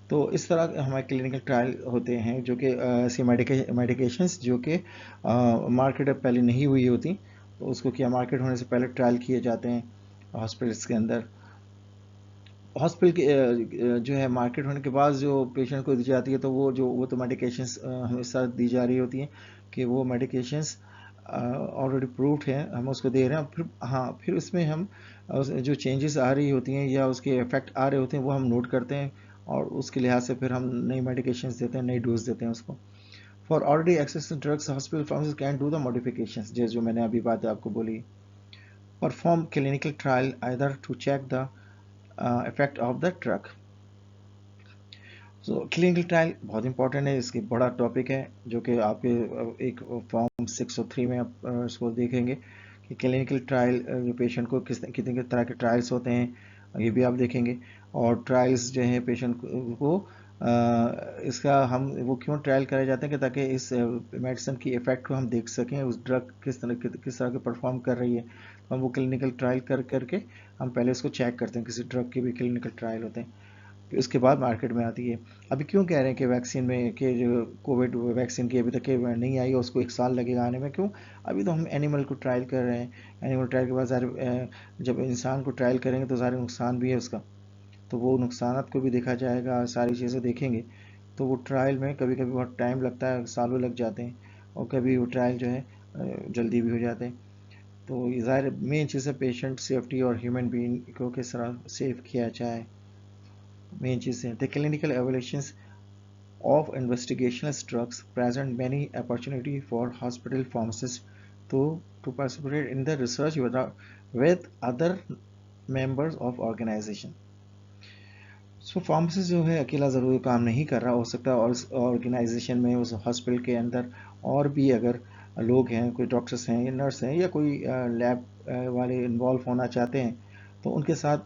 तो इस तरह हमारे क्लिनिकल ट्रायल होते हैं, जो कि ऐसी मेडिकेशंस जो कि मार्केट पहले नहीं हुई होती, तो उसको क्या मार्केट होने से पहले ट्रायल किए जाते हैं हॉस्पिटल्स के अंदर। हॉस्पिटल के जो है मार्केट होने के बाद जो पेशेंट को दी जाती है, तो वो तो मेडिकेशंस हमेशा दी जा रही होती हैं, कि वो मेडिकेशंस ऑलरेडी प्रूव्ड हैं, हम उसको दे रहे हैं। फिर हाँ, फिर उसमें हम जो चेंजेस आ रही होती हैं या उसके इफेक्ट आ रहे होते हैं वो हम नोट करते हैं, और उसके लिहाज से फिर हम नई मेडिकेशंस देते हैं, नई डोज देते हैं उसको। For already access drugs hospital pharmacy can do the modifications, जो मैंने अभी बात आपको बोली। Perform clinical trial either to check the effect of the drug. So clinical trial बहुत इंपॉर्टेंट है, इसकी बड़ा टॉपिक है, जो कि आपके एक फॉर्म 603 में आप इसको देखेंगे कि क्लिनिकल ट्रायल पेशेंट को कितने तरह के ट्रायल्स होते हैं, ये भी आप देखेंगे। और ट्रायल्स जो है पेशेंट को इसका हम वो क्यों ट्रायल कराए जाते हैं, कि ताकि इस मेडिसिन की इफेक्ट को हम देख सकें, उस ड्रग किस तरह के परफॉर्म कर रही है। तो हम वो क्लिनिकल ट्रायल करके हम पहले इसको चेक करते हैं, किसी ड्रग के भी क्लिनिकल ट्रायल होते हैं, उसके बाद मार्केट में आती है। अभी क्यों कह रहे हैं कि वैक्सीन में, कि जो कोविड वैक्सीन की अभी तक नहीं आई है, उसको 1 साल लगेगा आने में, क्यों? अभी तो हम एनिमल को ट्रायल कर रहे हैं। एनिमल ट्रायल के बाद सारे जब इंसान को ट्रायल करेंगे तो सारे नुकसान भी है उसका, तो वो नुकसानात को भी देखा जाएगा, सारी चीज़ें देखेंगे। तो वो ट्रायल में कभी कभी बहुत टाइम लगता है, सालों लग जाते हैं, और कभी वो ट्रायल जो है जल्दी भी हो जाते हैं। तो ये ज़ाहिर मेन चीज़ है पेशेंट सेफ्टी और ह्यूमन बीइंग को किस तरह सेव किया जाए, मेन चीज़ है। The clinical evolutions of investigational drugs present many opportunity for hospital pharmacists to participate in the research with other members of organization. So pharmacist जो है अकेला ज़रूरी काम नहीं कर रहा, हो सकता है और उस ऑर्गेनाइजेशन में, उस हॉस्पिटल के अंदर और भी अगर लोग हैं, कोई डॉक्टर्स हैं या नर्स हैं या कोई लैब वाले इन्वॉल्व होना चाहते हैं, तो उनके साथ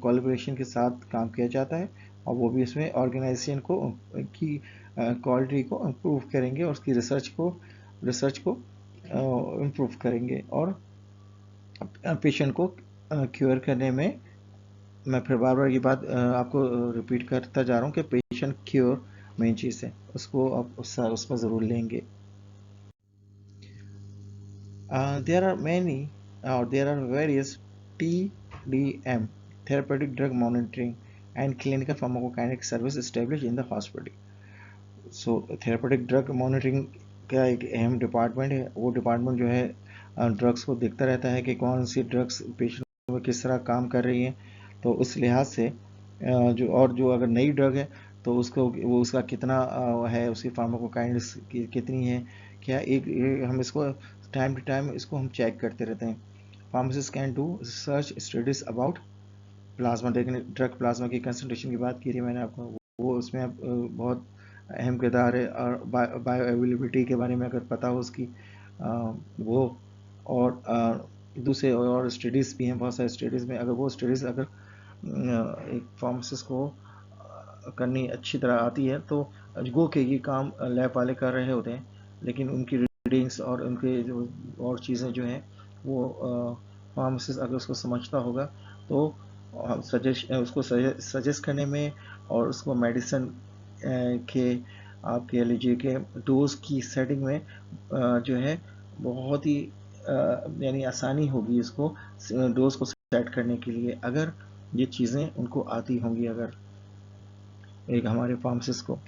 कोलैबोरेशन के साथ काम किया जाता है, और वो भी इसमें ऑर्गेनाइजेशन को की क्वालिटी को इम्प्रूव करेंगे, और उसकी रिसर्च को इम्प्रूव करेंगे, और पेशेंट को क्योर करने में। मैं फिर बार बार ये बात आपको रिपीट करता जा रहा हूँ कि पेशेंट क्योर मेन चीज़ है, उसको आप उसमें ज़रूर लेंगे। देयर आर मैनी और there are various TDM, therapeutic drug monitoring and clinical pharmacokinetic service established in the hospital. So therapeutic drug monitoring का एक अहम डिपार्टमेंट है। वो डिपार्टमेंट जो है ड्रग्स को देखता रहता है कि कौन सी ड्रग्स पेशेंट में किस तरह काम कर रही हैं। तो उस लिहाज से जो अगर नई ड्रग है तो उसको वो उसका कितना है, उसकी फार्माकोकाइनेटिक्स कितनी है, क्या हम इसको टाइम टू टाइम इसको हम चेक करते रहते हैं। Pharmacist can do research studies about plasma, drug plasma की कंसनट्रेशन की बात की थी मैंने आपको, वो उसमें बहुत अहम किरदार है। और बायो अवेलेबिलिटी के बारे में अगर पता हो उसकी वो, और दूसरे और स्टडीज़ भी हैं, बहुत सारे स्टडीज़ में अगर वो स्टडीज़ अगर एक फार्मासिस्ट को करनी अच्छी तरह आती है, तो गो के ये काम लैब वाले कर रहे होते हैं, लेकिन उनकी रीडिंग्स और उनके जो और चीज़ें जो हैं वो फार्मासिस्ट अगर उसको समझता होगा, तो उसको सजेस्ट करने में और उसको मेडिसिन के आप कह लीजिए कि डोज की सेटिंग में जो है बहुत ही यानी आसानी होगी इसको डोज को सेट करने के लिए, अगर ये चीज़ें उनको आती होंगी, अगर एक हमारे फार्मासिस्ट को।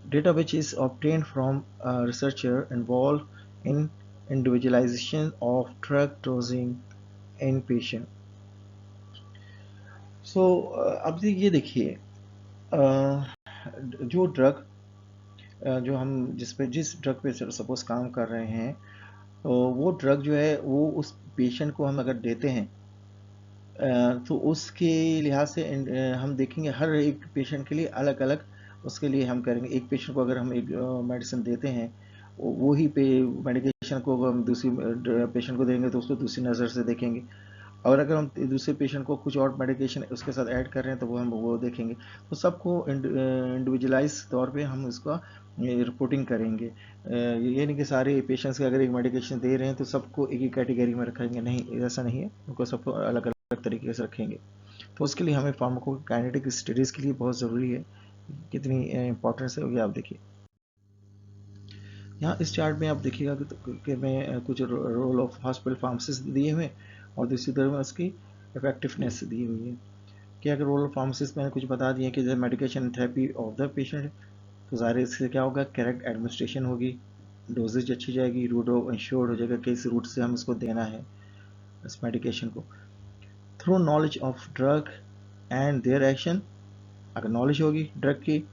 Data which is obtained from a researcher involved in individualization of drug dosing in patient. सो अब ये देखिए, जो ड्रग, जो हम जिस ड्रग पे सपोज काम कर रहे हैं, वो ड्रग जो है वो उस पेशेंट को हम अगर देते हैं, तो उसके लिहाज से हम देखेंगे हर एक पेशेंट के लिए अलग अलग, उसके लिए हम करेंगे। एक पेशेंट को अगर हम एक मेडिसिन देते हैं, वो ही पे मेडिकेशन को हम दूसरी पेशेंट को देंगे तो उसको दूसरी नज़र से देखेंगे। और अगर हम दूसरे पेशेंट को कुछ और मेडिकेशन उसके साथ ऐड कर रहे हैं तो वो हम वो देखेंगे। तो सबको इंडिविजुअलाइज तौर पे हम इसका रिपोर्टिंग करेंगे। ये नहीं कि सारे पेशेंट्स के अगर एक मेडिकेशन दे रहे हैं तो सबको एक ही कैटेगरी में रखेंगे, नहीं, ऐसा नहीं है, उनको सबको अलग अलग तरीके से रखेंगे। तो उसके लिए हमें फार्माकोकाइनेटिक स्टडीज़ के लिए बहुत ज़रूरी है। कितनी इंपॉर्टेंस है ये आप देखिए। यहाँ इस चार्ट में आप देखिएगा कि मैं कुछ रोल ऑफ हॉस्पिटल फार्मासिस्ट दिए हुए, और दूसरी तरफ में उसकी इफेक्टिवनेस दी हुई है। क्या अगर रोल ऑफ फार्मासिस्ट मैंने कुछ बता दिया कि जैसे medication therapy of the patient, तो ज़ाहिर इससे क्या होगा, करेक्ट एडमिनिस्ट्रेशन होगी, डोजेज अच्छी जाएगी, रूट ऑफ इंश्योर्ड हो जाएगा किस रूट से हम इसको देना है इस मेडिकेशन को। Through knowledge of drug and their action, अगर नॉलेज होगी ड्रग की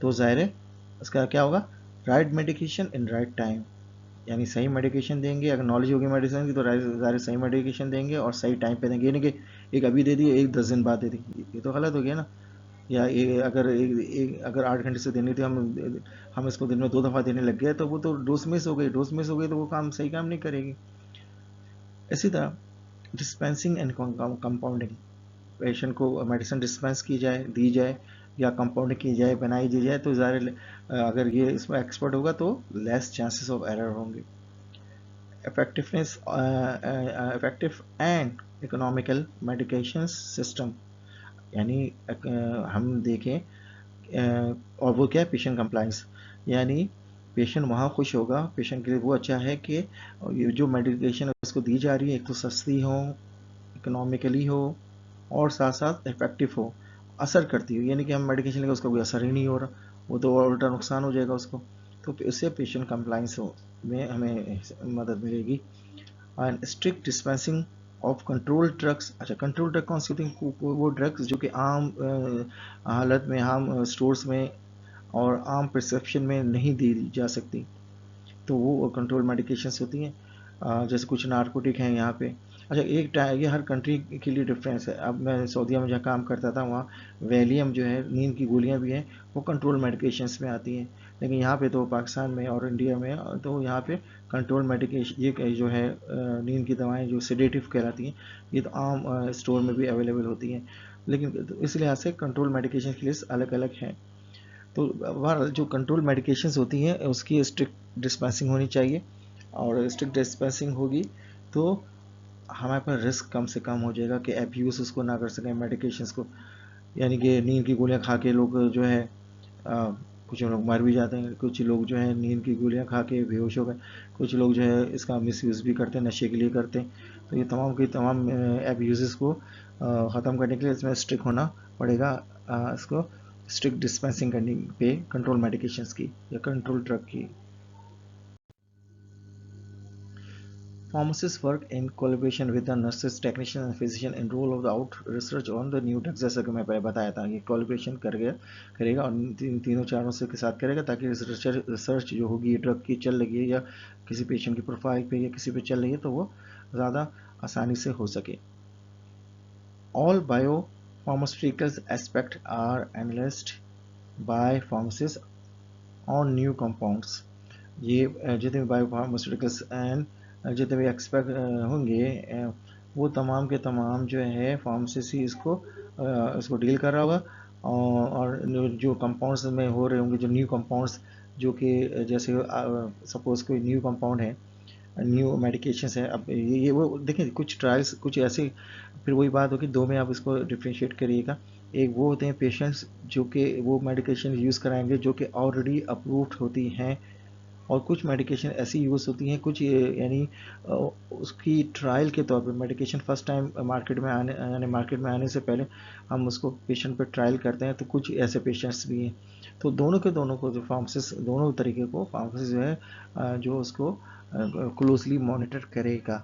तो ज़ाहिर है उसका क्या होगा, right medication in right time, यानी सही मेडिकेशन देंगे। अगर नॉलेज होगी मेडिसिन की तो ज़ाहिर सही मेडिकेशन देंगे और सही टाइम पे देंगे, यानी कि एक अभी दे दिए, एक 10 दिन बाद दे दी, ये तो गलत हो गया ना। या अगर 8 घंटे से देनी थी, हम इसको दिन में 2 दफ़ा देने लग गए तो वो तो डोज मिस हो गई, तो वो सही काम नहीं करेगी। इसी तरह डिस्पेंसिंग एंड कंपाउंडिंग, पेशेंट को मेडिसिन डिस्पेंस की जाए, दी जाए, या कंपाउंड की जाए, बनाई दी जाए, तो ज़ाहिर अगर ये इसमें एक्सपर्ट होगा तो लेस चांसेस ऑफ एरर होंगे। Effectiveness, effective and economical medication system, यानी हम देखें, और वो क्या है, पेशेंट कंप्लाइंस, यानी पेशेंट वहाँ खुश होगा, पेशेंट के लिए वो अच्छा है कि ये जो मेडिकेशन उसको दी जा रही है एक तो सस्ती हो, इकोनॉमिकली हो, और साथ साथ इफेक्टिव हो, असर करती हो, यानी कि हम मेडिकेशन लेकर उसका कोई असर ही नहीं हो रहा, वो तो उल्टा नुकसान हो जाएगा उसको। तो इससे पेशेंट कंप्लाइंस हो में हमें मदद मिलेगी। And strict dispensing of control drugs, अच्छा कंट्रोल ड्रग कौन सी होती हैं, वो ड्रग्स जो कि आम हालत में, आम स्टोर्स में और आम प्रिस्क्रिप्शन में नहीं दी जा सकती, तो वो कंट्रोल मेडिकेशंस होती हैं। जैसे कुछ नारकोटिक हैं यहाँ पे। अच्छा, ये हर कंट्री के लिए डिफरेंस है। अब मैं सऊदीया में जहाँ काम करता था वहाँ वैलियम जो है, नींद की गोलियाँ भी हैं, वो कंट्रोल मेडिकेशंस में आती हैं। लेकिन यहाँ पे तो पाकिस्तान में और इंडिया में तो यहाँ पे कंट्रोल मेडिकेशन, ये जो है नींद की दवाएं जो सेडेटिव कहलाती हैं, ये तो आम स्टोर में भी अवेलेबल होती हैं। लेकिन तो इस लिहाज से कंट्रोल मेडिकेशन की लिस्ट अलग अलग हैं। तो बहरहाल जो कंट्रोल मेडिकेशंस होती हैं उसकी स्ट्रिक्ट डिस्पेंसिंग होनी चाहिए, और स्ट्रिक्ट डिस्पेंसिंग होगी तो हमारे पास रिस्क कम से कम हो जाएगा कि एब्यूज़ उसको ना कर सकें मेडिकेशंस को। यानी कि नींद की गोलियां खा के लोग जो है, कुछ लोग मर भी जाते हैं, कुछ लोग जो है नींद की गोलियां खा के बेहोश हो गए, कुछ लोग जो है इसका मिसयूज़ भी करते हैं, नशे के लिए करते हैं। तो ये तमाम के तमाम एब्यूज़ को ख़त्म करने के लिए इसमें स्ट्रिक्ट होना पड़ेगा। इसको स्ट्रिक्ट डिस्पेंसिंग करने पे कंट्रोल मेडिकेशंस की या कंट्रोल ड्रग की। Pharmacists work in collaboration with the nurses, technicians and physician in roll of the out research on the new drugs, जैसा कि मैं पहले बताया था, ये कोलेब्रेशन करेगा और तीनों चारों से के साथ करेगा ताकि रिसर्च जो होगी ड्रग की चल रही है या किसी पेशेंट की प्रोफाइल पे या किसी पे चल रही है तो वो ज़्यादा आसानी से हो सके। All biopharmaceutical aspects are analyzed by pharmacists on new compounds। ये जितने भी बायोफार्मास्यूटिकल्स एंड जितने भी एक्सपर्ट होंगे, वो तमाम के तमाम जो है फार्मासिस्ट ही इसको डील कर रहा होगा। और जो कंपाउंड्स में हो रहे होंगे, जो न्यू कंपाउंड्स, जो कि जैसे सपोज कोई न्यू कंपाउंड है, न्यू मेडिकेशंस है, अब ये वो देखिए कुछ ट्रायल्स कुछ ऐसे, फिर वही बात होगी, दो में आप इसको डिफ्रेंशिएट करिएगा। एक वो होते हैं पेशेंट्स जो कि वो मेडिकेशन यूज़ कराएंगे जो कि ऑलरेडी अप्रूव्ड होती हैं, और कुछ मेडिकेशन ऐसी यूज़ होती हैं, कुछ यानी उसकी ट्रायल के तौर पे मेडिकेशन फर्स्ट टाइम मार्केट में आने से पहले हम उसको पेशेंट पे ट्रायल करते हैं, तो कुछ ऐसे पेशेंट्स भी हैं। तो दोनों के दोनों को जो फार्मासिस्ट, दोनों तरीके को फार्मासिस्ट जो है जो उसको क्लोजली मॉनिटर करेगा।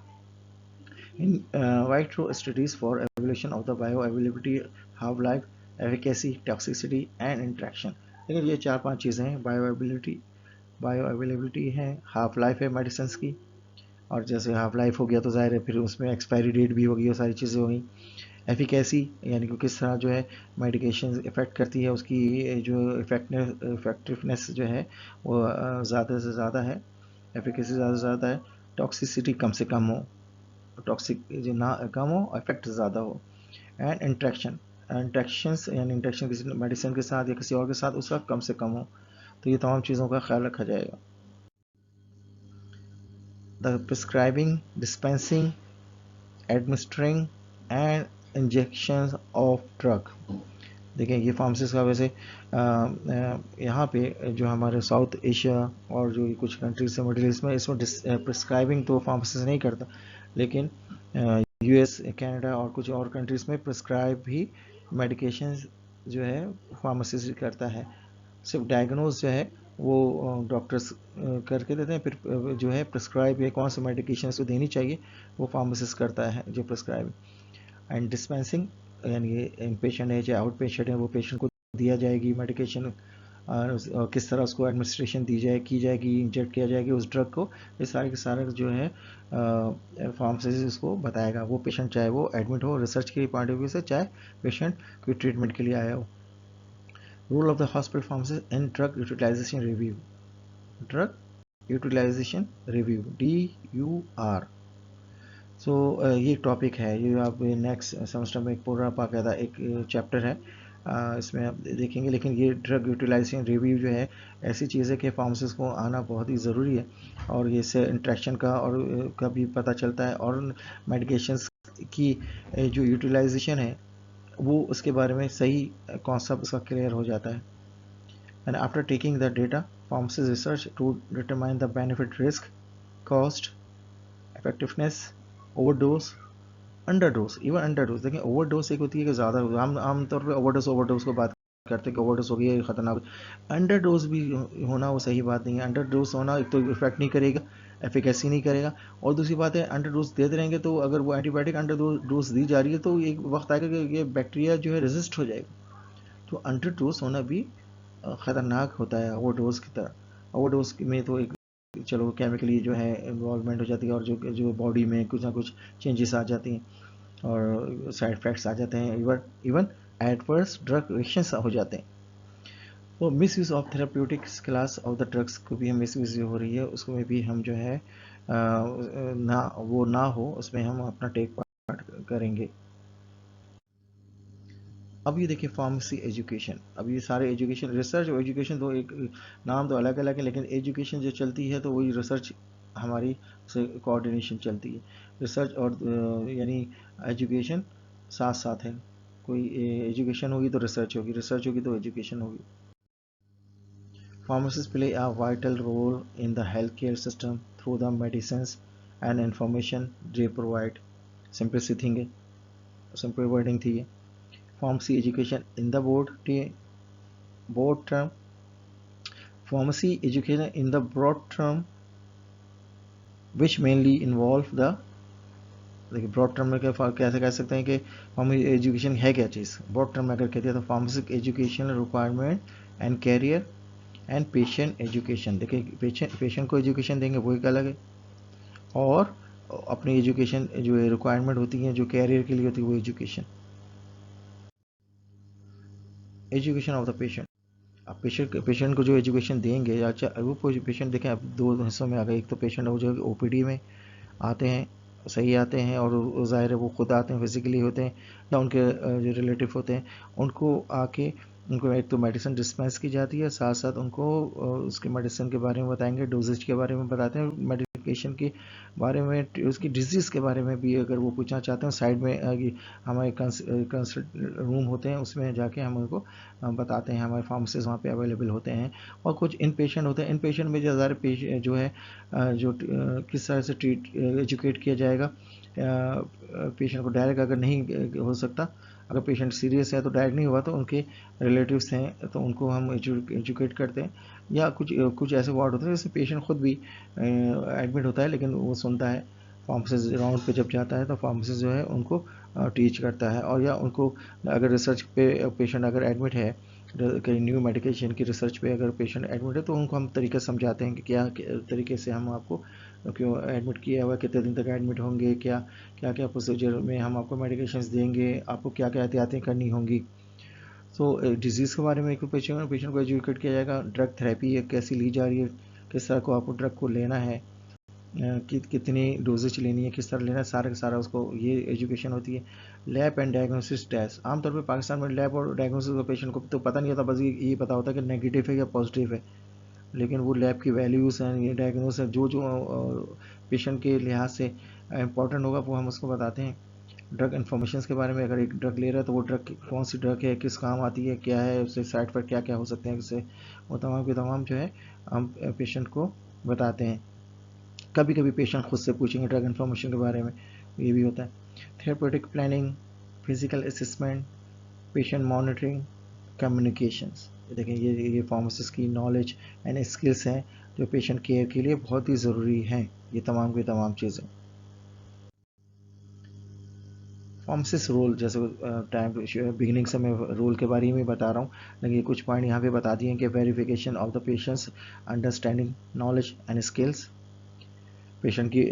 In vitro studies for evaluation of the bioavailability, half-life, efficacy, toxicity and interaction. लेकिन ये 4-5 चीज़ें हैं, बायोअवेलेबिलिटी है, हाफ लाइफ है मेडिसिन की, और जैसे हाफ लाइफ हो गया तो ज़ाहिर है फिर उसमें एक्सपायरी डेट भी होगी, वो सारी चीज़ें होंगी। एफिकेसी यानी कि किस तरह जो है मेडिकेशन इफ़ेक्ट करती है, उसकी जो इफेक्टिवनेस जो है वो ज़्यादा से ज़्यादा है, एफिकेसी ज़्यादा से ज़्यादा है, टॉक्सिसिटी कम से कम हो, टॉक्सिक जो ना कम हो, इफेक्ट ज़्यादा हो, एंड इंट्रैक्शंस यानी इंट्रैक्शन किसी मेडिसिन के साथ या किसी और के साथ उसका कम से कम हो। तो ये तमाम चीज़ों का ख्याल रखा जाएगा। The prescribing, dispensing, administering and injection of drug. देखें ये फार्मासिस्ट का वैसे यहाँ पे जो हमारे साउथ एशिया और जो कुछ कंट्रीज है मिडिल ईस्ट में, इसमें प्रिस्क्राइबिंग तो फार्मासिस्ट नहीं करता, लेकिन यूएस, कनाडा और कुछ और कंट्रीज में प्रिस्क्राइब भी मेडिकेशन जो है फार्मासिस्ट करता है। सिर्फ डायग्नोज जो है वो डॉक्टर्स करके देते हैं, फिर जो है प्रिस्क्राइब या कौन सा मेडिकेशन उसको देनी चाहिए वो फार्मासिस्ट करता है जो प्रिस्क्राइब। एंड डिस्पेंसिंग यानी इन पेशेंट है चाहे आउट पेशेंट है, वो पेशेंट को दिया जाएगी मेडिकेशन, और किस तरह उसको एडमिनिस्ट्रेशन दी जाए की जाएगी, इंजेक्ट किया जाएगी उस ड्रग को, ये सारे के सारे जो है फार्मासिस्ट उसको बताएगा, वो पेशेंट चाहे वो एडमिट हो रिसर्च के पॉइंट ऑफ व्यू से, चाहे पेशेंट कोई ट्रीटमेंट के लिए आया हो। Rule of the hospital pharmacist in drug utilization review, drug utilization review DUR। So ये टॉपिक है, ये आप नेक्स्ट सेमेस्टर में एक पूरा बाकायदा एक चैप्टर है, इसमें आप देखेंगे। लेकिन ये ड्रग यूटिलाइजेशन रिव्यू जो है ऐसी चीज़ है कि फार्मासिस्ट को आना बहुत ही ज़रूरी है, और ये इससे इंट्रैक्शन का और का भी पता चलता है, और मेडिकेशंस की जो यूटिलाइजेशन है वो उसके बारे में सही कॉन्सेप्ट उसका क्लियर हो जाता है। And after taking the data, pharmacist research to determine the benefit, risk, cost, effectiveness, overdose, underdose. Even underdose देखें, ओवरडोज एक होती है कि ज़्यादा, हम आमतौर पर ओवरडोज को बात करते हैं कि ओवरडोज हो गई है खतरनाक। अंडरडोज भी होना वो सही बात नहीं है। अंडरडोज होना एक तो इफेक्ट नहीं करेगा, एफिकेसी नहीं करेगा, और दूसरी बात है अंडरडोज देते रहेंगे तो अगर वो एंटीबायोटिक अंडरडोज दी जा रही है तो एक वक्त आएगा कि ये बैक्टीरिया जो है रेजिस्ट हो जाएगा। तो अंडरडोज होना भी ख़तरनाक होता है ओवरडोज की तरह। ओवरडोज में तो एक चलो केमिकली जो है इन्वॉल्वमेंट हो जाती है, और जो जो बॉडी में कुछ ना कुछ चेंजेस आ जाती हैं और साइड इफेक्ट्स आ जाते हैं, इवन एडवर्स ड्रग रिएक्शंस हो जाते हैं। तो miss use of therapeutics class of the drugs को भी हम मिस यूज़ हो रही है, उसमें भी हम जो है ना वो ना हो, उसमें हम अपना टेक पार्ट करेंगे। अब ये देखिए फार्मेसी एजुकेशन, अब ये सारे एजुकेशन, रिसर्च और एजुकेशन तो एक नाम तो अलग अलग है, लेकिन एजुकेशन जो चलती है तो वही रिसर्च हमारी से कोऑर्डिनेशन चलती है। रिसर्च और यानी एजुकेशन साथ साथ है, कोई एजुकेशन होगी तो रिसर्च होगी, रिसर्च होगी तो एजुकेशन होगी। Pharmacists play a vital role in the healthcare system through the medicines and information they provide. Simple सी थिंग है, सिंपल वर्डिंग थी ये। Pharmacy education in the broad term, pharmacy education in the broad term, which mainly involve the, देखिए broad term में कैसे कह सकते हैं कि फार्मेसी एजुकेशन है क्या चीज़। ब्रॉड टर्म में अगर कहते हैं तो pharmacy education requirement and career and patient education. देखिए पेशेंट को एजुकेशन देंगे वो एक अलग है, और अपनी एजुकेशन जो रिक्वायरमेंट होती है जो कैरियर के लिए होती है वो education. Education of the patient, अब पेशेंट को जो एजुकेशन देंगे, अच्छा वो पेशेंट देखें अब दो हिस्सों में आ गए। एक तो पेशेंट वो जो ओपीडी में आते हैं, सही आते हैं, और ज़ाहिर है वो खुद आते हैं फिजिकली होते हैं या उनके जो रिलेटिव होते हैं, उनको आके उनको एक तो मेडिसिन डिस्पेंस की जाती है, साथ साथ उनको उसके मेडिसिन के बारे में बताएंगे, डोजेज के बारे में बताते हैं, मेडिकेशन के बारे में, उसकी डिजीज़ के बारे में भी अगर वो पूछना चाहते हैं। साइड में हमारे कंसल्ट रूम होते हैं, उसमें जाके हम उनको बताते हैं, हमारे फार्मासिस्ट वहाँ पे अवेलेबल होते हैं। और कुछ इन पेशेंट होते हैं, इन पेशेंट में जो ज़्यादा जो है जो किस तरह से एजुकेट किया जाएगा पेशेंट को। डायरेक्ट अगर नहीं हो सकता, अगर पेशेंट सीरियस है तो डायरेक्ट नहीं हुआ तो उनके रिलेटिव्स हैं तो उनको हम एजुकेट करते हैं। या कुछ कुछ ऐसे वार्ड होते हैं जैसे पेशेंट खुद भी एडमिट होता है लेकिन वो सुनता है, फार्मासिस्ट राउंड पे जब जाता है तो फार्मासिस्ट जो है उनको टीच करता है, और या उनको अगर रिसर्च पे पेशेंट अगर एडमिट है, कहीं न्यू मेडिकेशन की रिसर्च पे अगर पेशेंट एडमिट है तो उनको हम तरीका समझाते हैं कि क्या तरीके से हम आपको क्यों एडमिट किया हुआ, कितने दिन तक एडमिट होंगे, क्या क्या क्या प्रोसीजर में हम आपको मेडिकेशंस देंगे, आपको क्या क्या एहतियातें करनी होंगी। तो डिजीज़ के बारे में एक पेशेंट को एजुकेट किया जाएगा, ड्रग थेरेपी कैसी ली जा रही है, किस तरह को आपको ड्रग को लेना है, कितनी डोजेज लेनी है, किस तरह लेना है, सारा का सारा उसको ये एजुकेशन होती है। लैब एंड डायग्नोसिस टेस्ट, आमतौर पे पाकिस्तान में लैब और डायग्नोसिस का पेशेंट को तो पता नहीं होता, बस ये पता होता है कि नेगेटिव है या पॉजिटिव है, लेकिन वो लैब की वैल्यूज़ हैं, ये डायग्नोस है, जो जो पेशेंट के लिहाज से इंपॉर्टेंट होगा वो हम उसको बताते हैं। ड्रग इन्फॉर्मेशन के बारे में, अगर एक ड्रग ले रहा है तो वो ड्रग कौन सी ड्रग है, किस काम आती है, क्या है उससे साइड इफेक्ट क्या क्या हो सकते हैं उससे, वो तमाम के तमाम जो है हम पेशेंट को बताते हैं। कभी कभी पेशेंट खुद से पूछेंगे ड्रग इन्फॉर्मेशन के बारे में, ये भी होता है। Therapeutic planning, physical assessment, patient monitoring, communications, देखें ये फार्मासिस्ट की नॉलेज एंड स्किल्स हैं जो पेशेंट केयर के लिए बहुत ही ज़रूरी हैं, ये तमाम की तमाम चीज़ें। फार्मासिस्ट रोल, जैसे टाइम बिगिनिंग से मैं रोल के बारे में बता रहा हूँ, लेकिन कुछ पॉइंट यहाँ पे बता दिए कि verification of the patients, understanding knowledge and skills, patient की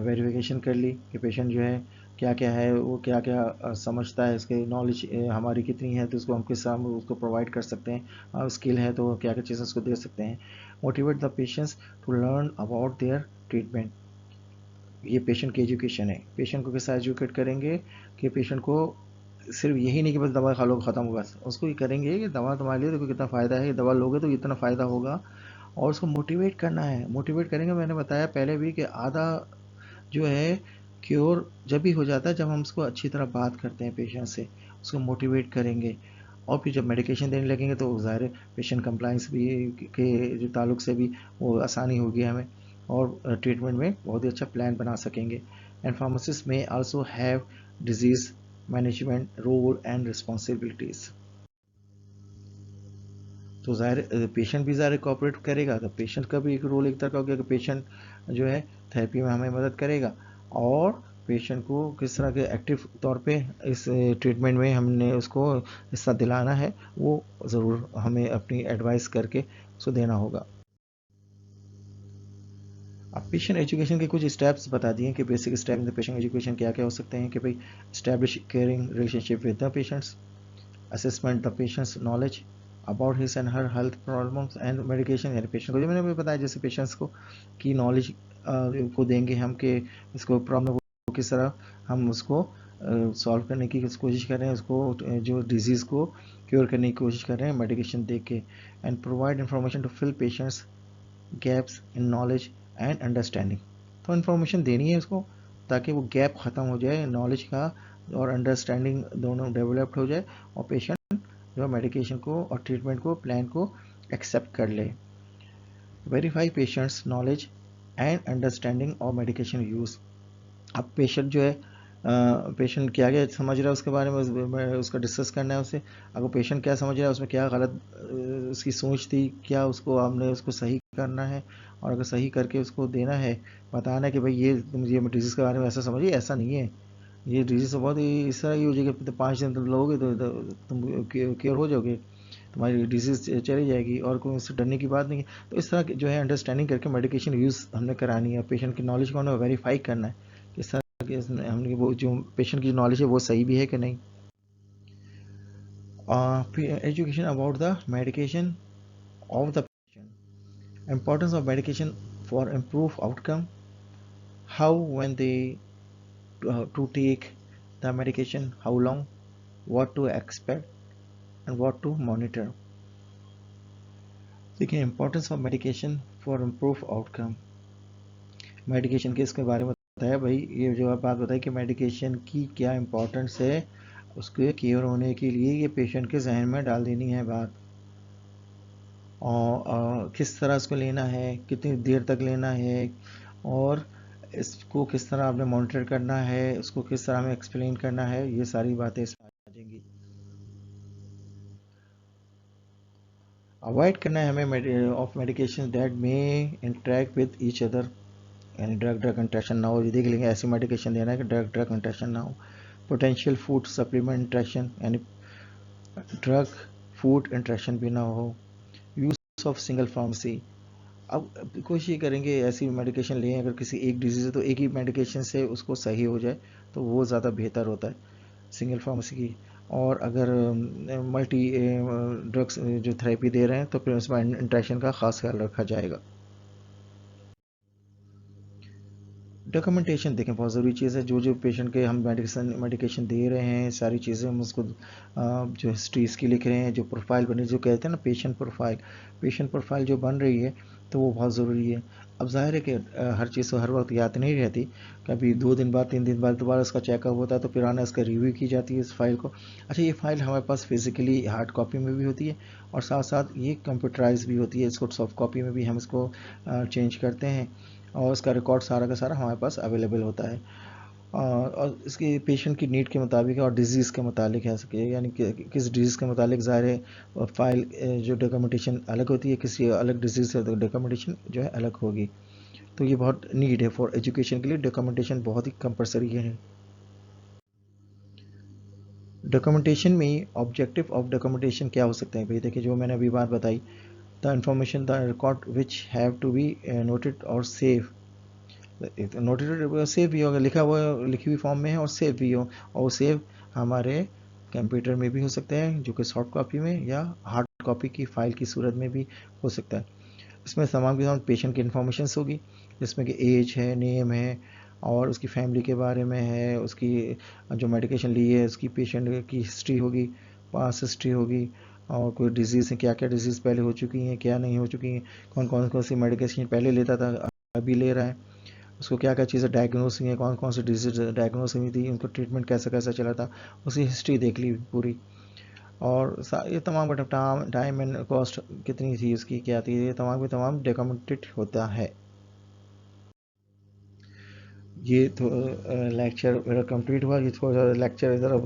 वेरिफिकेशन कर ली कि पेशेंट जो है क्या क्या है, वो क्या क्या समझता है, इसके नॉलेज हमारी कितनी है तो उसको हम किस तरह उसको प्रोवाइड कर सकते हैं, और स्किल है तो क्या क्या चीज़ें उसको दे सकते हैं। Motivate the patients to learn about their treatment, ये पेशेंट की एजुकेशन है। पेशेंट को कैसा एजुकेट करेंगे कि पेशेंट को सिर्फ यही नहीं कि बस दवा खा लो ख़त्म होगा, उसको ये करेंगे कि दवा तुम्हारे लिए देखो कितना फ़ायदा है, दवा लोगे तो इतना फ़ायदा होगा, और उसको मोटिवेट करना है। मोटिवेट करेंगे, मैंने बताया पहले भी कि आधा जो है क्योर जब भी हो जाता है जब हम उसको अच्छी तरह बात करते हैं पेशेंट से, उसको मोटिवेट करेंगे, और फिर जब मेडिकेशन देने लगेंगे तो ज़ाहिर है पेशेंट कंप्लाइंस भी के जो ताल्लुक से भी वो आसानी होगी हमें, और ट्रीटमेंट में बहुत ही अच्छा प्लान बना सकेंगे। एंड फार्मासिस्ट में also have disease management role and responsibilities, तो ज़ाहिर पेशेंट भी ज़ाहिर कोऑपरेट करेगा, तो पेशेंट का भी एक रोल एक तरह का हो गया कि पेशेंट जो है थेरेपी में हमें मदद करेगा, और पेशेंट को किस तरह के एक्टिव तौर पे इस ट्रीटमेंट में हमने उसको हिस्सा दिलाना है, वो ज़रूर हमें अपनी एडवाइस करके उसको देना होगा। अब पेशेंट एजुकेशन के कुछ स्टेप्स बता दिए कि basic step in the patient education क्या क्या हो सकते हैं, कि भाई establish caring relationship with the patients, assessment the patients knowledge about his and her health problems and medication, यानी पेशेंट को जो मैंने बताया जैसे पेशेंट्स को की नॉलेज को देंगे हम कि इसको प्रॉब्लम को किस तरह हम उसको सॉल्व करने की कोशिश कर रहे हैं, उसको जो डिजीज़ को क्योर करने की कोशिश कर रहे हैं मेडिकेशन दे के। And provide information to fill patients gaps in knowledge and understanding, तो इन्फॉर्मेशन देनी है उसको ताकि वो गैप ख़त्म हो जाए नॉलेज का, और अंडरस्टैंडिंग दोनों डेवलप्ड हो जाए, और पेशेंट जो मेडिकेशन को और ट्रीटमेंट को प्लान को एक्सेप्ट कर ले। Verify patients knowledge and understanding और मेडिकेशन यूज़, अब पेशेंट जो है पेशेंट क्या क्या समझ रहा है उसके बारे में उसका डिस्कस करना है उससे, अगर पेशेंट क्या समझ रहा है उसमें क्या गलत उसकी सोच थी, क्या उसको हमने उसको सही करना है, और अगर सही करके उसको देना है, बताना है कि भाई ये तुम ये डिजीज़ के बारे में ऐसा समझिए, ऐसा नहीं है, ये डिजीज़ तो बहुत ही इस तरह की हो जाएगी, तो 5 दिन तुम लोगे तो तुम क्योर हो जाओगे, तुम्हारी डिजीज़ चली जाएगी, और कोई उससे डरने की बात नहीं है। तो इस तरह जो है अंडरस्टैंडिंग करके मेडिकेशन यूज़ हमने करानी है, पेशेंट की नॉलेज को हमने वेरीफाई करना है किस तरह के हमने वो जो पेशेंट की नॉलेज है वो सही भी है कि नहीं। Education about the medication of the patient, importance of medication for improve outcome, how when they to take the medication, how long, what to expect and what to monitor। देखिए importance of medication for improve outcome, medication के इसके बारे में बताया भाई, ये जो आप बात बताई कि मेडिकेशन की क्या इंपॉर्टेंस है उसके क्योर होने के लिए, ये पेशेंट के जहन में डाल देनी है बात, और किस तरह उसको लेना है, कितनी देर तक लेना है, और इसको किस तरह आपने मॉनिटर करना है, उसको किस तरह हमें एक्सप्लेन करना है, ये सारी बातें इसमें आ जाएंगी। अवॉइड करना है हमें of medication that may interact with each other, यानी ड्रग ड्रग इंट्रैक्शन ना हो, देख लेंगे ऐसी मेडिकेशन देना है कि ड्रग ड्रग इंट्रैक्शन ना हो। पोटेंशियल फूड सप्लीमेंट इंट्रैक्शन, यानी ड्रग फूड इंट्रैक्शन भी ना हो। यूज ऑफ सिंगल फार्मेसी, अब कोशिश करेंगे ऐसी मेडिकेशन लें, अगर किसी एक डिजीज़ है तो एक ही मेडिकेशन से उसको सही हो जाए, तो वो ज़्यादा बेहतर होता है सिंगल फार्मेसी की। और अगर मल्टी ड्रग्स जो थेरेपी दे रहे हैं तो फिर उसमें इंट्रैक्शन का ख़ास ख्याल रखा जाएगा। डॉक्यूमेंटेशन देखें बहुत ज़रूरी चीज़ है। जो जो पेशेंट के हम मेडिकेशन दे रहे हैं, सारी चीज़ें हम उसको जो हिस्ट्री इसकी लिख रहे हैं, जो प्रोफाइल बनी, जो कहते हैं ना पेशेंट प्रोफाइल जो बन रही है, तो वो बहुत ज़रूरी है। अब ज़ाहिर है कि हर चीज़ तो हर वक्त याद नहीं रहती, कभी 2 दिन बाद 3 दिन बाद दोबारा उसका चेकअप होता है, तो फिर आना इसका रिव्यू की जाती है इस फाइल को। अच्छा, ये फाइल हमारे पास फिज़िकली हार्ड कॉपी में भी होती है, और साथ साथ ये कंप्यूटराइज भी होती है, इसको सॉफ्ट कॉपी में भी हम इसको चेंज करते हैं, और उसका रिकॉर्ड सारा का सारा हमारे पास अवेलेबल होता है। और इसके पेशेंट की नीड के मुताबिक और डिज़ीज़ के मुताबिक है सके, यानी किस डिज़ीज़ के मुताबिक ज़ाहिर है फाइल जो डॉक्यूमेंटेशन अलग होती है, किसी अलग डिज़ीज़ से तो डॉक्यूमेंटेशन जो है अलग होगी। तो ये बहुत नीड है फॉर एजुकेशन के लिए, डॉक्यूमेंटेशन बहुत ही कंपलसरी है। डॉक्यूमेंटेशन में ऑब्जेक्टिव ऑफ डॉक्यूमेंटेशन क्या हो सकते हैं भाई? देखिए, जो मैंने अभी बात बताई, the information the record which have to be noted और सेव, नोटेड सेव भी होगा, लिखा हुआ लिखी हुई फॉर्म में है, और सेव भी हो, और सेव हमारे कंप्यूटर में भी हो सकते हैं, जो कि सॉफ्ट कॉपी में, या हार्ड कॉपी की फाइल की सूरत में भी हो सकता है। इसमें तमाम के तमाम पेशेंट की इन्फॉर्मेशन होगी, जिसमें कि एज है, नेम है, और उसकी फैमिली के बारे में है, उसकी जो मेडिकेशन ली है उसकी, पेशेंट की हिस्ट्री होगी, पास हिस्ट्री होगी, और कोई डिजीज़ है, क्या क्या डिजीज़ पहले हो चुकी हैं, क्या नहीं हो चुकी हैं, कौन सी मेडिकेशन पहले लेता था, अभी ले रहा है, उसको क्या क्या चीज़ें डायग्नोस हुई हैं, कौन कौन सी डिजीज डायग्नोस हुई थी, उनको ट्रीटमेंट कैसा कैसा चला था, उसकी हिस्ट्री देख ली पूरी। और ये तमाम का टाइम एंड कॉस्ट कितनी थी उसकी, क्या थी, ये तमाम के तमाम डॉक्यूमेंटेड होता है। ये तो लेक्चर मेरा कंप्लीट हुआ। ये थोड़ा सा लेक्चर ज़रा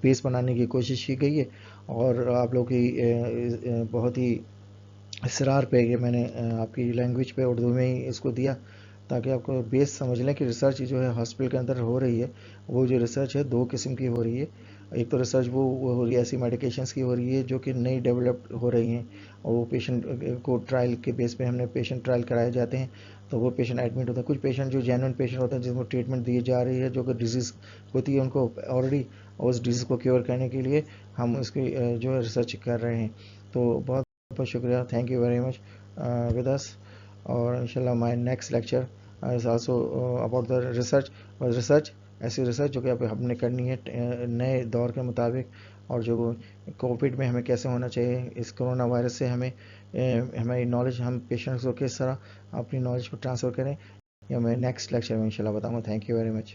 बेस बनाने की कोशिश की गई है, और आप लोग की बहुत ही इसरार पे ये मैंने आपकी लैंग्वेज पे उर्दू में ही इसको दिया, ताकि आपको बेस समझ लें कि रिसर्च जो है हॉस्पिटल के अंदर हो रही है, वो जो रिसर्च है दो किस्म की हो रही है। एक तो रिसर्च वो हो रही है ऐसी मेडिकेशंस की हो रही है जो कि नई डेवलप हो रही हैं, और वो पेशेंट को ट्रायल के बेस पे हमने पेशेंट ट्रायल कराए जाते हैं, तो वो पेशेंट एडमिट होता है। कुछ पेशेंट जो जेन्युइन पेशेंट होते हैं, जिनको ट्रीटमेंट दी जा रही है, जो कि डिजीज़ होती है उनको ऑलरेडी, उस डिजीज़ को क्योर करने के लिए हम उसकी जो है रिसर्च कर रहे हैं। तो बहुत बहुत शुक्रिया, thank you very much with us, और इंशाल्लाह my next lecture is also about the research, और रिसर्च ऐसी रिसर्च जो कि अब हमने करनी है नए दौर के मुताबिक, और जो कोविड में हमें कैसे होना चाहिए, इस कोरोना वायरस से हमें हमारी नॉलेज, हम पेशेंट्स को किस तरह अपनी नॉलेज को ट्रांसफ़र करें, या मैं नेक्स्ट लेक्चर में इंशाल्लाह बताऊंगा। Thank you very much.